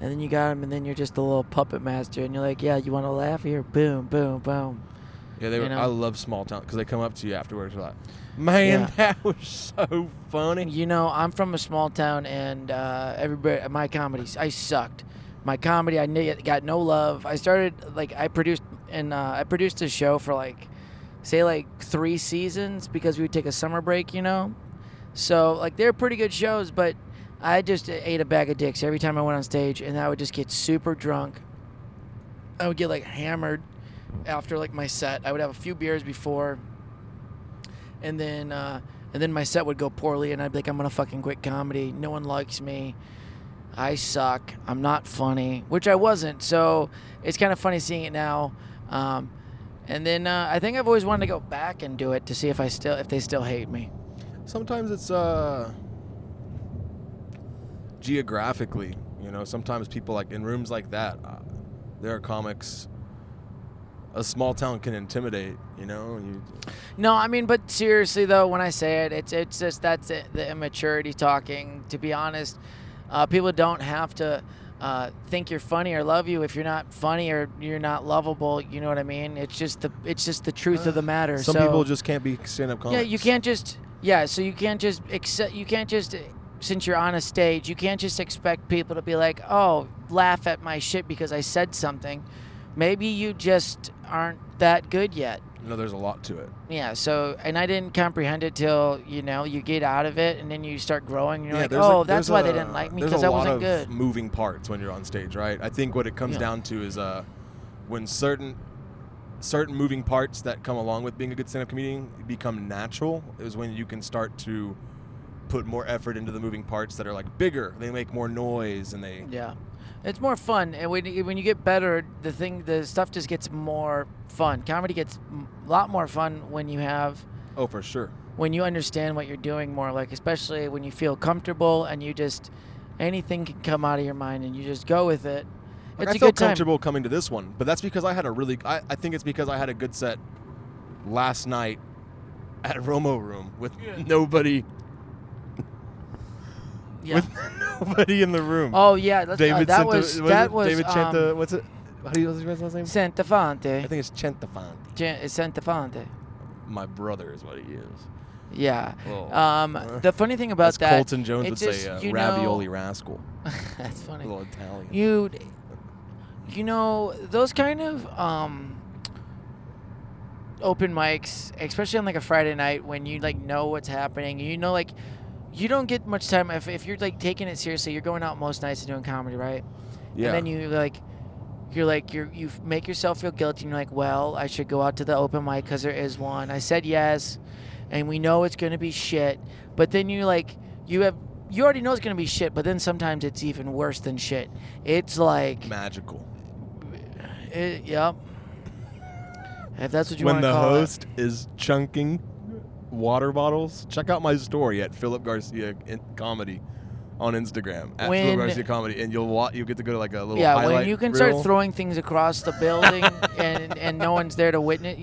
And then you got them and then you're just a little puppet master. And you're like, yeah, you want to laugh here? Boom, boom, boom. Yeah, I love small town because they come up to you afterwards. Like, man, that was so funny. You know, I'm from a small town and everybody, my comedies, I sucked. My comedy, I got no love. I started, I produced a show for say 3 seasons because we would take a summer break, you know? So, they're pretty good shows, but I just ate a bag of dicks every time I went on stage, and I would just get super drunk. I would get, hammered after, my set. I would have a few beers before, and then my set would go poorly, and I'd be like, I'm going to fucking quit comedy. No one likes me. I suck. I'm not funny, which I wasn't, so it's kind of funny seeing it now. And then I think I've always wanted to go back and do it to see if they still hate me. Sometimes it's geographically, you know. Sometimes people in rooms like that, there are comics. A small town can intimidate, you know. No, I mean, but seriously though, when I say it, it's just that's it, the immaturity talking. To be honest, people don't have to. Think you're funny or love you if you're not funny or you're not lovable. You know what I mean? It's just the truth of the matter. Some people just can't be stand-up comics. Yeah, you can't just. Yeah, so you can't just accept. You can't just. Since you're on a stage, you can't just expect people to be like, "Oh, laugh at my shit because I said something." Maybe you just aren't that good yet. No, there's a lot to it. Yeah, so, and I didn't comprehend it till, you get out of it, and then you start growing, and you're that's why they didn't like me, because I wasn't good. There's a lot of moving parts when you're on stage, right? I think what it comes down to is when certain moving parts that come along with being a good stand-up comedian become natural, is when you can start to put more effort into the moving parts that are, bigger. They make more noise, and they... Yeah. It's more fun, and when you get better, the stuff just gets more fun. Comedy gets a lot more fun when you have. Oh, for sure. When you understand what you're doing more, especially when you feel comfortable and you just anything can come out of your mind and you just go with it. It's I felt comfortable coming to this one, but that's because I had I think it's because I had a good set last night at Romo Room with nobody. Yeah. With nobody in the room. Oh yeah, David Chenta. What's it? How do you what's his last name? Centofanti. I think it's Centofanti. It's Centofanti. My brother is what he is. Yeah. The funny thing about that, Colton Jones would say, ravioli rascal. That's funny. A little Italian. You know those kind of open mics, especially on a Friday night when you know what's happening. You don't get much time if you're taking it seriously. You're going out most nights and doing comedy, right? Yeah. And then you make yourself feel guilty. And you're like, well, I should go out to the open mic because there is one. I said yes, and we know it's gonna be shit. But then you already know it's gonna be shit. But then sometimes it's even worse than shit. It's magical. Yep. If that's what you want to call it. When the host is chunking water bottles, check out my story at Phillip Garcia in Comedy on Instagram at When- Phillip Garcia Comedy, and you'll get to go to like a little Yeah, highlight when you can reel. start throwing things across the building and no one's there to witness,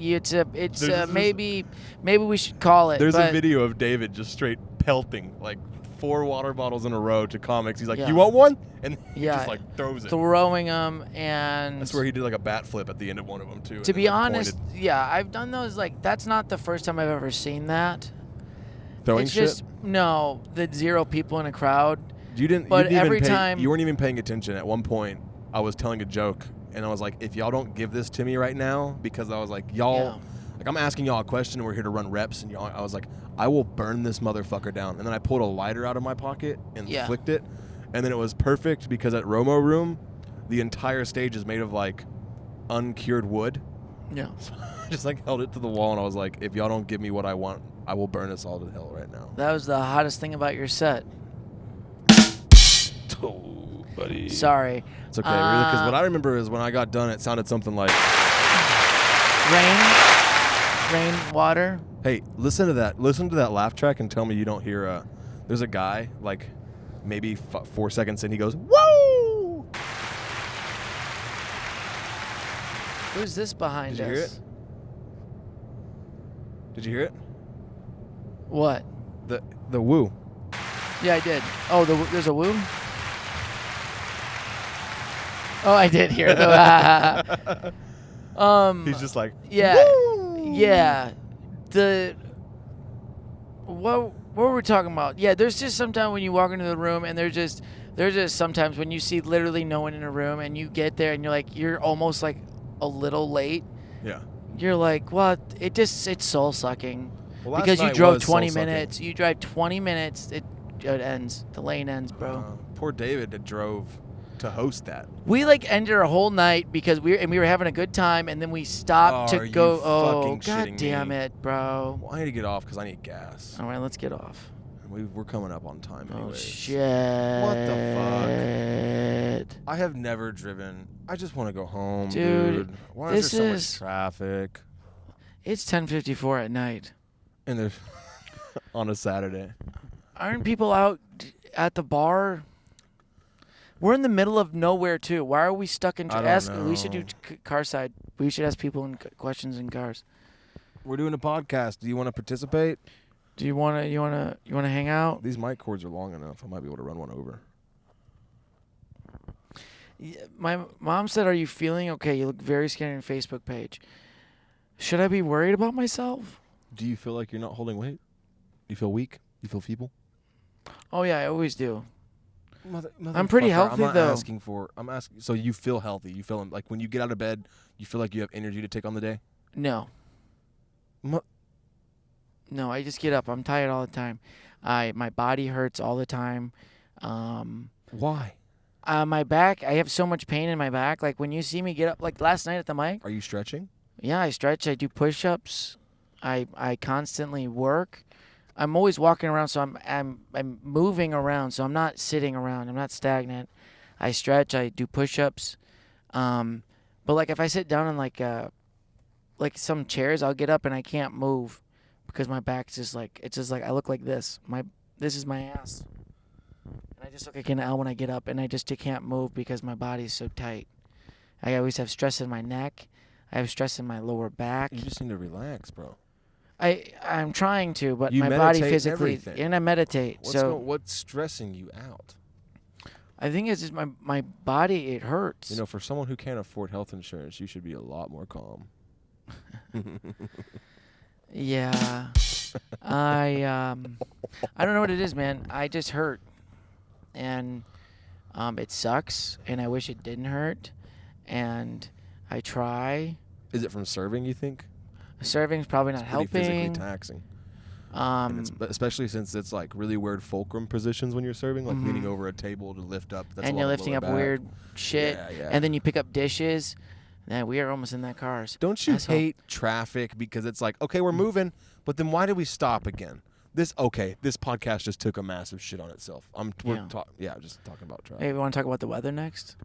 maybe we should call it. There's but a video of David just straight pelting like 4 water bottles in a row to comics. He's like, Yeah. "You want one?" And he Yeah. just like throws it. throwing them, and That's where he did like a bat flip at the end of one of them too. to and be then, like, honest, pointed. yeah, I've done those. Like, that's not the first time I've ever seen that. Throwing It's shit. just no, the 0 people in a crowd. You didn't. But you didn't every even pay, time- you weren't even paying attention. At one point, I was telling a joke, and I was like, "If y'all don't give this to me right now," because I was like, "Y'all." Yeah. Like, I'm asking y'all a question, and we're here to run reps, and y'all, I was like, I will burn this motherfucker down. And then I pulled a lighter out of my pocket and Yeah. flicked it, and then it was perfect because at Romo Room, the entire stage is made of like uncured wood. Yeah. So I just like held it to the wall, and I was like, if y'all don't give me what I want, I will burn us all to hell right now. That was the hottest thing about your set. Oh, buddy. Sorry. It's okay, really, because what I remember is when I got done, it sounded something like, Rain, water. hey, listen to that laugh track and tell me you don't hear there's a guy, like, maybe 4 seconds in, he goes, woo! Who's this behind Did us? you hear it? Did you hear it? What? The woo. Yeah, I did. Oh, there's a woo? Oh, I did hear the He's just like, yeah. woo! Yeah. What were we talking about? Yeah, there's just sometimes when you walk into the room and there's just sometimes when you see literally no one in a room and you get there and you're almost like a little late. Yeah. You're like, what? It's soul sucking. Well, last Because you night drove was 20 soul-sucking. minutes. You drive 20 minutes. It ends. The lane ends, bro. Poor David that drove to host that. We like ended our whole night because we were having a good time, and then we stopped Are to you go. Oh, fucking god shitting damn me? it, bro! Well, I need to get off because I need gas. All right, let's get off. We're coming up on time Oh anyways. shit! What the fuck? I have never driven. I just want to go home, Dude, dude. Why this is there so is- much traffic? It's 10:54 at night. And there's on a Saturday. Aren't people out at the bar? We're in the middle of nowhere too. Why are we stuck in? I don't We should do know. car side. We should ask people questions in cars. We're doing a podcast. Do you want to participate? Do you wanna hang out? These mic cords are long enough. I might be able to run one over. My mom said, "Are you feeling okay? You look very scared on your Facebook page. Should I be worried about myself?" Do you feel like you're not holding weight? You feel weak? You feel feeble? Oh yeah, I always do. I'm pretty Motherfucker, healthy, I'm not though. I'm asking. So you feel healthy? You feel like when you get out of bed, you feel like you have energy to take on the day? No. No, I just get up. I'm tired all the time. My body hurts all the time. Why? My back. I have so much pain in my back. Like when you see me get up, like last night at the mic. Are you stretching? Yeah, I stretch. I do push-ups. I constantly work. I'm always walking around, so I'm moving around, so I'm not sitting around. I'm not stagnant. I stretch. I do push-ups. But like if I sit down in like some chairs, I'll get up and I can't move because my back's just like I look like this. This is my ass, and I just look like an L when I get up, and I just can't move because my body's so tight. I always have stress in my neck. I have stress in my lower back. You just need to relax, bro. I'm trying to, but You my body meditate and physically, everything. and I meditate. What's stressing you out? I think it's just my body. It hurts. You know, for someone who can't afford health insurance, you should be a lot more calm. Yeah. I don't know what it is, man. I just hurt, and it sucks, and I wish it didn't hurt, and I try. Is it from serving, you think? Serving's probably not It's pretty physically helping. taxing. And especially since it's like really weird fulcrum positions when you're serving, like leaning over a table to lift up. That's and a you're lot of lifting lower up back. weird shit, Yeah. and then you pick up dishes. Yeah, we are almost in that cars. Don't you Asshole. hate traffic because it's like, okay, we're moving, but then why did we stop again? This podcast just took a massive shit on itself. Just talking about traffic. Hey, we want to talk about the weather next?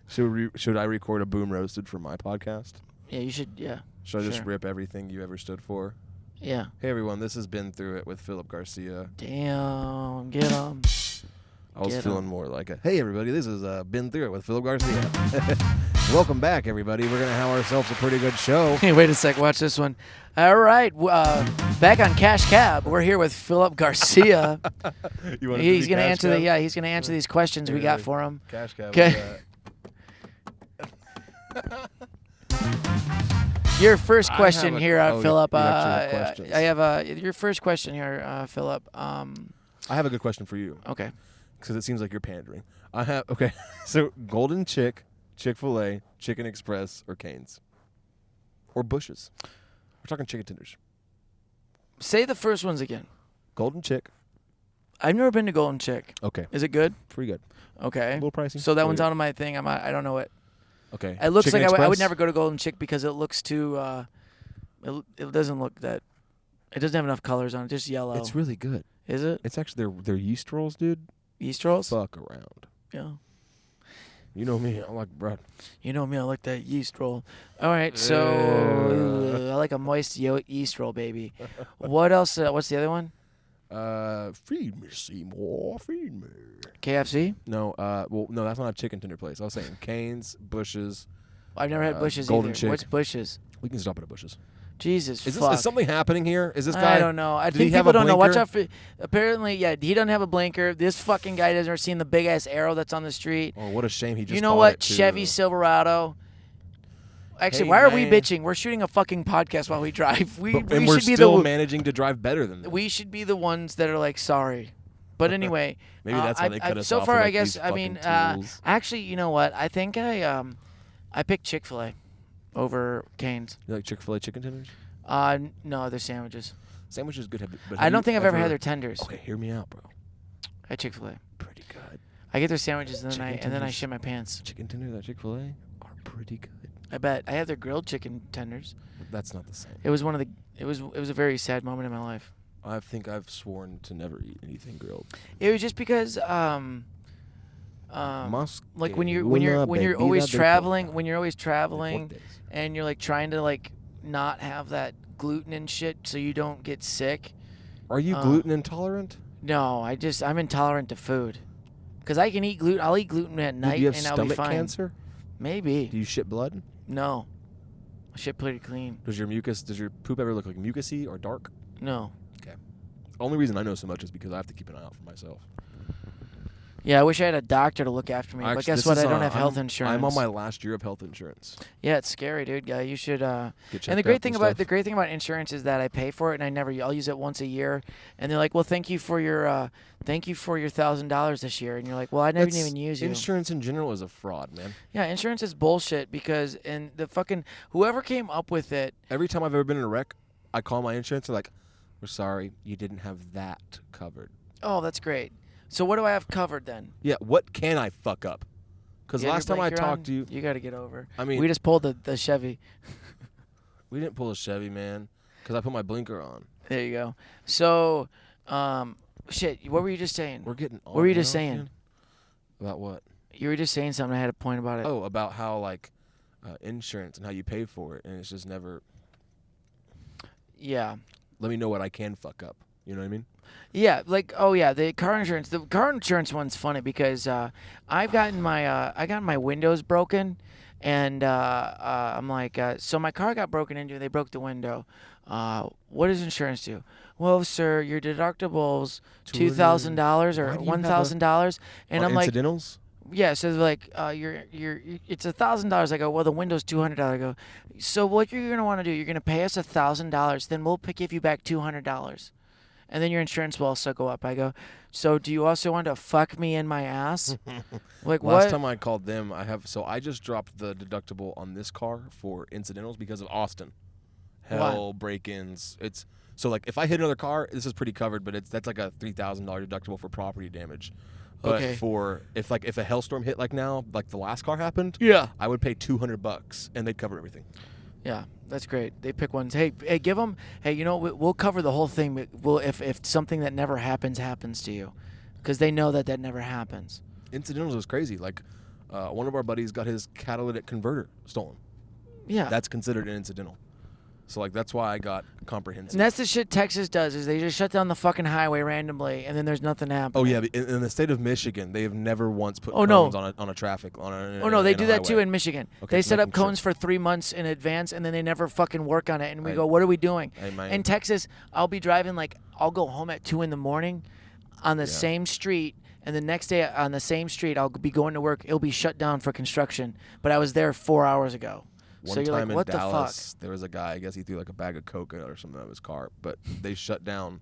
Should I record a boom roasted for my podcast? Yeah, you should. Yeah. Should I just Sure. rip everything you ever stood for? Yeah. Hey everyone, this has Been Through It with Phillip Garcia. Damn, get him. I was feeling more like a, hey everybody, this is Been Through It with Phillip Garcia. Welcome back, everybody. We're going to have ourselves a pretty good show. Hey, wait a sec. Watch this one. All right. Back on Cash Cab. We're here with Phillip Garcia. He's going to answer he's going to answer these questions we got for him. Cash Cab. Okay. Your first question here, Phillip. I have your first question here, Phillip. I have a good question for you. Okay. Because it seems like you're pandering. So Golden Chick, Chick-fil-A, Chicken Express, or Cane's, or Bush's. We're talking chicken tenders. Say the first ones again. Golden Chick. I've never been to Golden Chick. Okay. Is it good? Pretty good. Okay. A little pricey. So that one's out of my thing. I don't know it. Okay. It looks Chicken like I would Express? never go to Golden Chick because it looks too. It doesn't look that. It doesn't have enough colors on it. Just yellow. It's really good. Is it? It's actually their yeast rolls, dude. Yeast rolls? Fuck around. Yeah. You know me. I like bread. You know me. I like that yeast roll. All right. So I like a moist yeast roll, baby. What else? What's the other one? Feed me, Seymour. Feed me. KFC? No. Well, no, that's not a chicken tender place. I was saying Cane's, Bush's. I've never had Bush's Golden either. Chick. What's Bush's? We can stop at a Bush's. Jesus, Is fuck. something happening here? Is this guy? I don't know. I did think he have people a don't know. Watch blinker? out for. Apparently, yeah, he doesn't have a blinker. This fucking guy doesn't ever seen the big ass arrow that's on the street. Oh, what a shame he just. You know bought what? it, too. Chevy Silverado. Actually, Hey, why are we man. bitching? We're shooting a fucking podcast while we drive. We and should we're be still managing to drive better than them. we should be the ones that are like sorry. But anyway, Maybe that's why they cut us so off far, with, I like, guess. these I mean, fucking tools. actually, you know what? I think I picked Chick-fil-A over Cane's. You like Chick-fil-A chicken tenders? No, they're sandwiches. Sandwiches good. But I don't think I've ever had their tenders Okay, hear me out, bro. at Chick-fil-A. Pretty good. I get their sandwiches and then I Chicken shit my pants. Chicken tenders at Chick-fil-A are pretty good. I bet. I have their grilled chicken tenders. That's not the same. It was it was a very sad moment in my life. I think I've sworn to never eat anything grilled. It was just because like when you're always traveling, and you're like trying to like not have that gluten and shit so you don't get sick. Are you gluten intolerant? No, I'm intolerant to food. Cuz I can eat gluten. I'll eat gluten at night Do you have and I'll be stomach fine. cancer? Maybe. Do you shit blood? No. I shit pretty clean. Does your poop ever look like mucusy or dark? No. Okay. The only reason I know so much is because I have to keep an eye out for myself. Yeah, I wish I had a doctor to look after me. But guess what? I don't have health insurance. I'm on my last year of health insurance. Yeah, it's scary, dude. Yeah, you should. Get checked And the great out thing and about stuff. insurance is that I pay for it, and I'll use it once a year. And they're like, "Well, thank you for your $1,000 this year." And you're like, "Well, I didn't even use you." Insurance in general is a fraud, man. Yeah, insurance is bullshit because the fucking whoever came up with it. Every time I've ever been in a wreck, I call my insurance. They're like, "We're sorry, you didn't have that covered." Oh, that's great. So what do I have covered then? Yeah, what can I fuck up? Because You have last your time I blinker talked on? to you, You got to get over. I mean, We just pulled the Chevy. we didn't pull a Chevy, man, because I put my blinker on. There you go. So, shit. What were you just saying? We're getting on. What were you just now, saying? man. About what? You were just saying something. I had a point about it. Oh, about how like insurance and how you pay for it, and it's just never. Yeah. Let me know what I can fuck up. You know what I mean? Yeah, like the car insurance. The car insurance one's funny because I've gotten my windows broken, and I'm like, so my car got broken into. They broke the window. What does insurance do? Well, sir, your deductible's $2,000 or $1,000, and I'm like, incidentals. yeah. So they're like, it's $1,000. I go, well, the window's $200. I go, so what you're gonna want to do? You're gonna pay us $1,000, then we'll give you back $200. And then your insurance will also go up. I go, so do you also want to fuck me in my ass? Like what? Last time I called them, I just dropped the deductible on this car for incidentals because of Austin. Hell, break-ins. It's so like if I hit another car, this is pretty covered, but that's like a $3,000 deductible for property damage. But Okay. for if a hailstorm hit like now, like the last car happened, Yeah. I would pay $200 and they'd cover everything. Yeah, that's great. They pick ones. Hey, give them. Hey, you know, we'll cover the whole thing. But if something that never happens to you, because they know that never happens. Incidentals is crazy. Like one of our buddies got his catalytic converter stolen. Yeah. That's considered an incidental. So like that's why I got comprehensive. And that's the shit Texas does is they just shut down the fucking highway randomly and then there's nothing happening. Oh yeah, in the state of Michigan, they have never once put cones on a traffic on a. Oh no, they do that highway. too in Michigan. Okay, they set up making cones sure. for 3 months in advance and then they never fucking work on it. And we go, what are we doing? In Texas, I'll be driving I'll go home at 2 a.m. on the same street. And the next day on the same street, I'll be going to work. It'll be shut down for construction. But I was there 4 hours ago. One so you're time like, what in Dallas, the fuck? there was a guy, I guess he threw like a bag of coke or something out of his car, but they shut down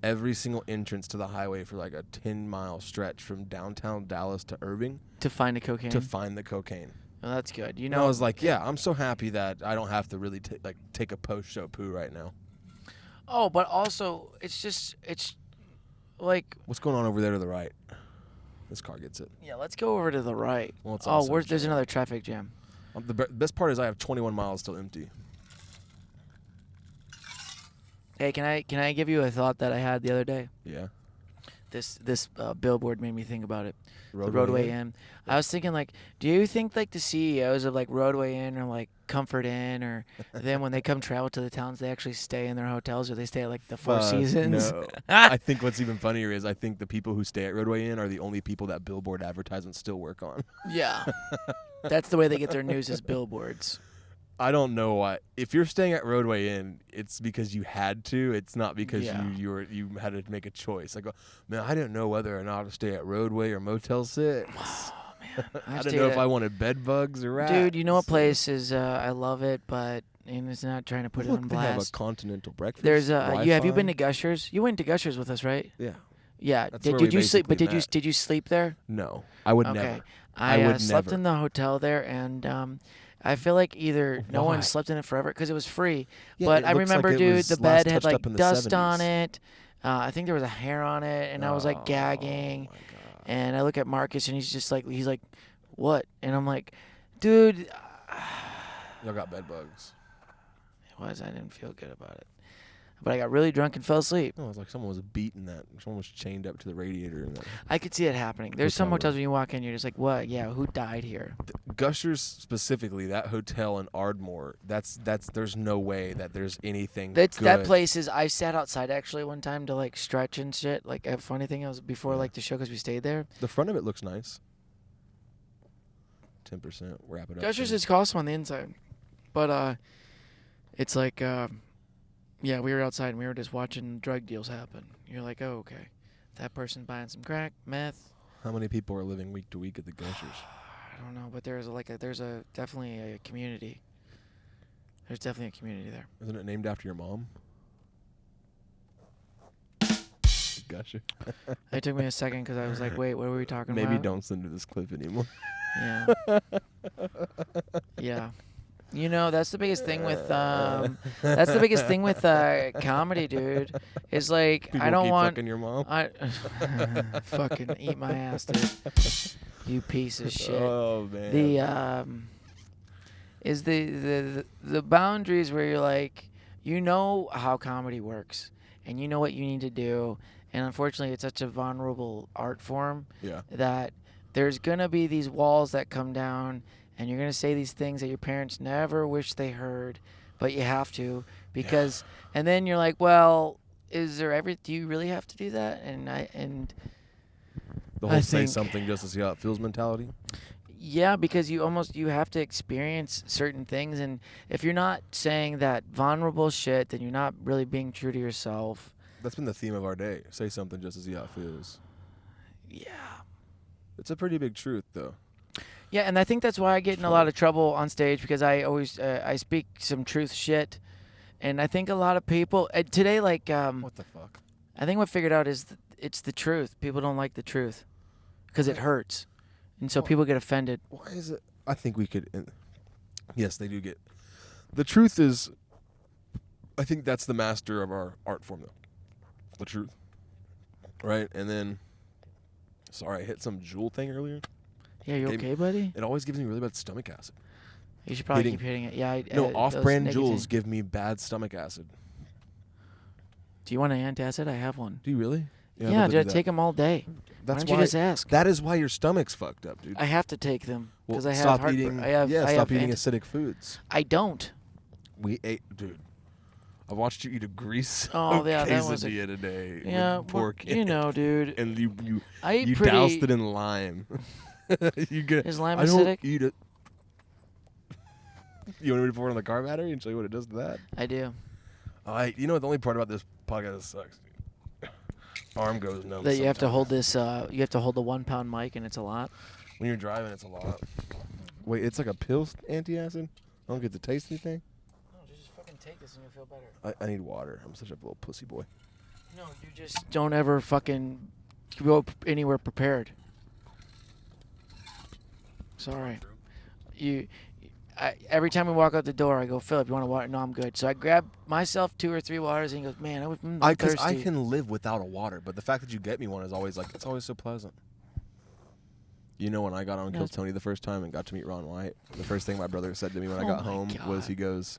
every single entrance to the highway for like a 10-mile stretch from downtown Dallas to Irving. To find the cocaine? To find the cocaine. Well, that's good. And I was like, yeah, I'm so happy that I don't have to really take a post-show poo right now. Oh, but also, it's like... What's going on over there to the right? This car gets it. Yeah, let's go over to the right. Well, it's there's another traffic jam. The best part is I have 21 miles still empty. Hey, can I give you a thought that I had the other day? Yeah. This billboard made me think about it. The Roadway Inn. I was thinking, do you think the CEOs of Roadway Inn or Comfort Inn or then when they come travel to the towns, they actually stay in their hotels or they stay at the Four Seasons? No. I think what's even funnier is I think the people who stay at Roadway Inn are the only people that billboard advertisements still work on. Yeah. That's the way they get their news is billboards. I don't know why. If you're staying at Roadway Inn, it's because you had to. It's not because you had to make a choice. Man, I didn't know whether or not to stay at Roadway or Motel 6. Oh, man. I didn't know if I wanted bed bugs or rats. Dude, you know what place is, I love it, but it's not trying to put it on blast. They have a continental breakfast. There's have you been to Gushers? You went to Gushers with us, right? Yeah. Yeah. That's did you sleep? But did you sleep there? No, I would never. I slept in the hotel there, and I feel like either no one slept in it forever because it was free. Yeah, but I remember, dude, the bed had dust 70s. on it. I think there was a hair on it, and I was gagging. And I look at Marcus, and he's like, what? And I'm like, dude. Y'all got bed bugs. I didn't feel good about it. But I got really drunk and fell asleep. No, it was like someone was beating that. Someone was chained up to the radiator. I could see it happening. There's some hotels when you walk in, you're just like, what? Yeah, who died here? Gushers specifically, that hotel in Ardmore, there's no way that there's anything good. That place is, I sat outside actually one time to stretch and shit. A funny thing, I was before the show because we stayed there. The front of it looks nice. 10%, wrap it up. Gushers is awesome on the inside. But it's yeah, we were outside and we were just watching drug deals happen. You're like, oh, okay. That person buying some crack, meth. How many people are living week to week at the Gushers? I don't know, but there's definitely a community. There's definitely a community there. Isn't it named after your mom? Gusher. It took me a second because I was like, wait, what were we talking about? Maybe don't send her this clip anymore. Yeah. Yeah. That's the biggest thing with comedy, dude. Is People I don't keep want fucking your mom. fucking eat my ass, dude. You piece of shit. Oh man. The boundaries where you're like, how comedy works, and you know what you need to do, and unfortunately, it's such a vulnerable art form. Yeah. That there's gonna be these walls that come down. And you're going to say these things that your parents never wish they heard, but you have to because and then you're like, well, do you really have to do that? And the whole say something just to see how it feels mentality. Yeah, because you have to experience certain things, and if you're not saying that vulnerable shit, then you're not really being true to yourself. That's been the theme of our day. Say something just to see how it feels. Yeah. It's a pretty big truth, though. Yeah, and I think that's why I get in a lot of trouble on stage because I always I speak some truth shit, and I think a lot of people today what the fuck? I think what I figured out is it's the truth. People don't like the truth because it hurts, and so people get offended. Why is it? I think we could. Yes, they do get. The truth is, I think that's the master of our art form, though. The truth, right? And then, sorry, I hit some jewel thing earlier. Yeah, you okay, buddy? It always gives me really bad stomach acid. You should probably keep hitting it. Yeah. Off-brand jewels give me bad stomach acid. Do you want an antacid? I have one. Do you really? Yeah, dude, I take them all day. Why don't you just ask? That is why your stomach's fucked up, dude. I have to take them because I have stop heartburn. eating. Stop eating acidic foods. I don't. We ate, dude. I watched you eat a grease that was quesadilla today. Yeah, with pork you know, dude. And you I doused it in lime. Is lime I acidic? don't eat it. You want me to pour it on the car battery and show you what it does to that? I do. You know what? The only part about this podcast that sucks. Arm goes numb. That you have to hold this. You have to hold the 1 pound mic, and it's a lot. When you're driving, it's a lot. Wait, it's like a pill antacid? I don't get to taste anything? No, just fucking take this and you'll feel better. I need water. I'm such a little pussy boy. No, you just don't ever fucking go anywhere prepared. Sorry. Every time we walk out the door, I go, Philip, you want a water? No, I'm good. So I grab myself 2 or 3 waters, and he goes, man, I'm thirsty. I can live without a water, but the fact that you get me one is always like, it's always so pleasant. You know, when I got on Kill Tony the first time and got to meet Ron White, the first thing my brother said to me when I got home was, he goes,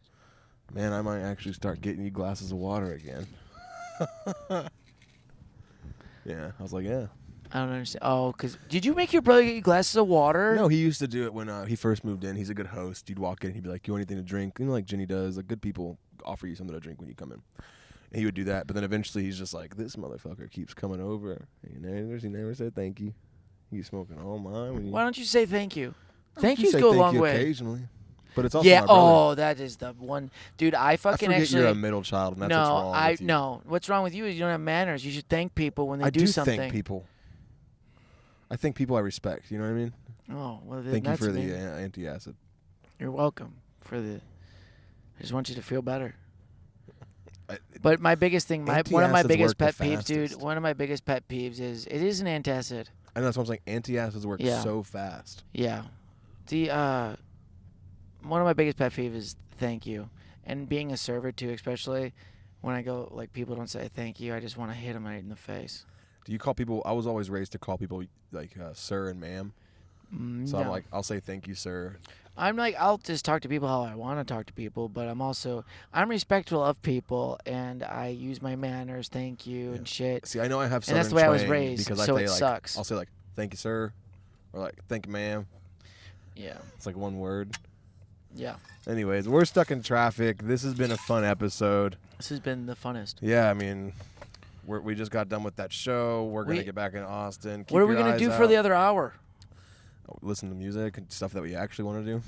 man, I might actually start getting you glasses of water again. Yeah, I was like, yeah. I don't understand. Oh, because did you make your brother get you glasses of water? No, he used to do it when he first moved in. He's a good host. You'd walk in, he'd be like, you want anything to drink? You know, like Jenny does. Like, good people offer you something to drink when you come in. And he would do that, but then eventually he's just like, this motherfucker keeps coming over. He never said thank you. He's smoking all mine. Why don't you say thank you? Thank you yous go a long you way. Occasionally, but it's also yeah. my brother. Oh, that is the one, dude. I fucking forget actually. You're a middle child, and that's what's wrong with you. No. What's wrong with you is you don't have manners. You should thank people when they do something. I do thank people. I thank people I respect. You know what I mean? Oh well. Thank you for the antacid. You're welcome for the. I just want you to feel better. But my biggest thing, one of my biggest pet peeves, dude. One of my biggest pet peeves is it is an antacid. I know that's what I'm saying. Antacids work so fast. Yeah. The one of my biggest pet peeves is thank you, and being a server too, especially when I go like people don't say thank you. I just want to hit them right in the face. Do you call people? I was always raised to call people like sir and ma'am. So I'm like, I'll say thank you, sir. I'm like, I'll just talk to people how I want to talk to people, but I'm respectful of people, and I use my manners, thank you, and shit. See, I know I have Southern and that's the way I was twang raised, because so I it say, sucks. I'll say like, thank you, sir, or like, thank you, ma'am. Yeah. It's like one word. Yeah. Anyways, we're stuck in traffic. This has been a fun episode. This has been the funnest. Yeah, I mean, we just got done with that show. We're going to get back in Austin. What are we going to do for the other hour? Listen to music and stuff that we actually want to do.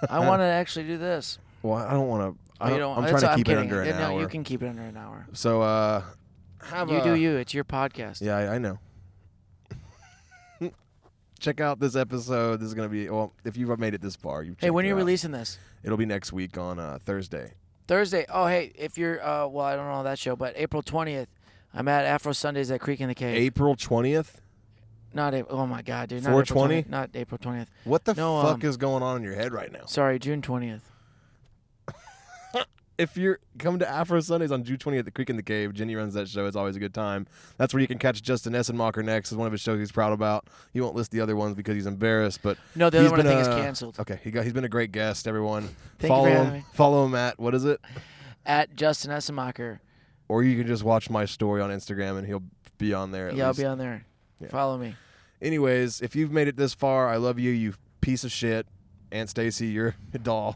I want to actually do this. Well, I don't want to. I'm trying to keep it under an hour. No, you can keep it under an hour. So, do you. It's your podcast. Yeah, I know. Check out this episode. This is going to be, well, if you've made it this far. Hey, when are you releasing this? It'll be next week on Thursday. Thursday? Oh, hey, if you're, well, I don't know that show, but April 20th, I'm at Afro Sundays at Creek in the Cave. April 20th? Not April. Oh, my God, dude. 420? Not April 20th. What the fuck is going on in your head right now? Sorry, June 20th. If you're come to Afro Sundays on June 20th at the Creek in the Cave, Jenny runs that show. It's always a good time. That's where you can catch Justin Essenmacher next. It's one of his shows he's proud about. He won't list the other ones because he's embarrassed. But no, the other one I think is canceled. Okay, he's been a great guest. Everyone, follow him at what is it? At Justin Essenmacher. Or you can just watch my story on Instagram and he'll be on there. I'll be on there. Yeah. Follow me. Anyways, if you've made it this far, I love you, you piece of shit. Aunt Stacy, you're a doll.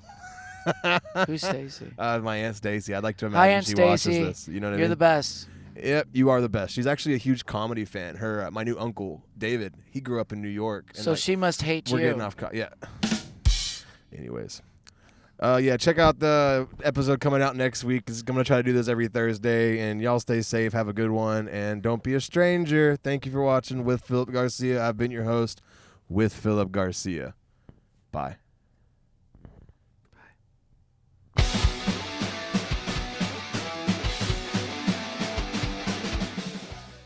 Who's Stacy? My Aunt Stacy. I'd like to imagine she watches this. You know what I mean? You're the best. Yep, you are the best. She's actually a huge comedy fan. Her, my new uncle, David, he grew up in New York. And so she must hate you. We're getting off. Yeah. Anyways. Yeah, check out the episode coming out next week. I'm going to try to do this every Thursday. And y'all stay safe. Have a good one. And don't be a stranger. Thank you for watching with Phillip Garcia. I've been your host with Phillip Garcia. Bye.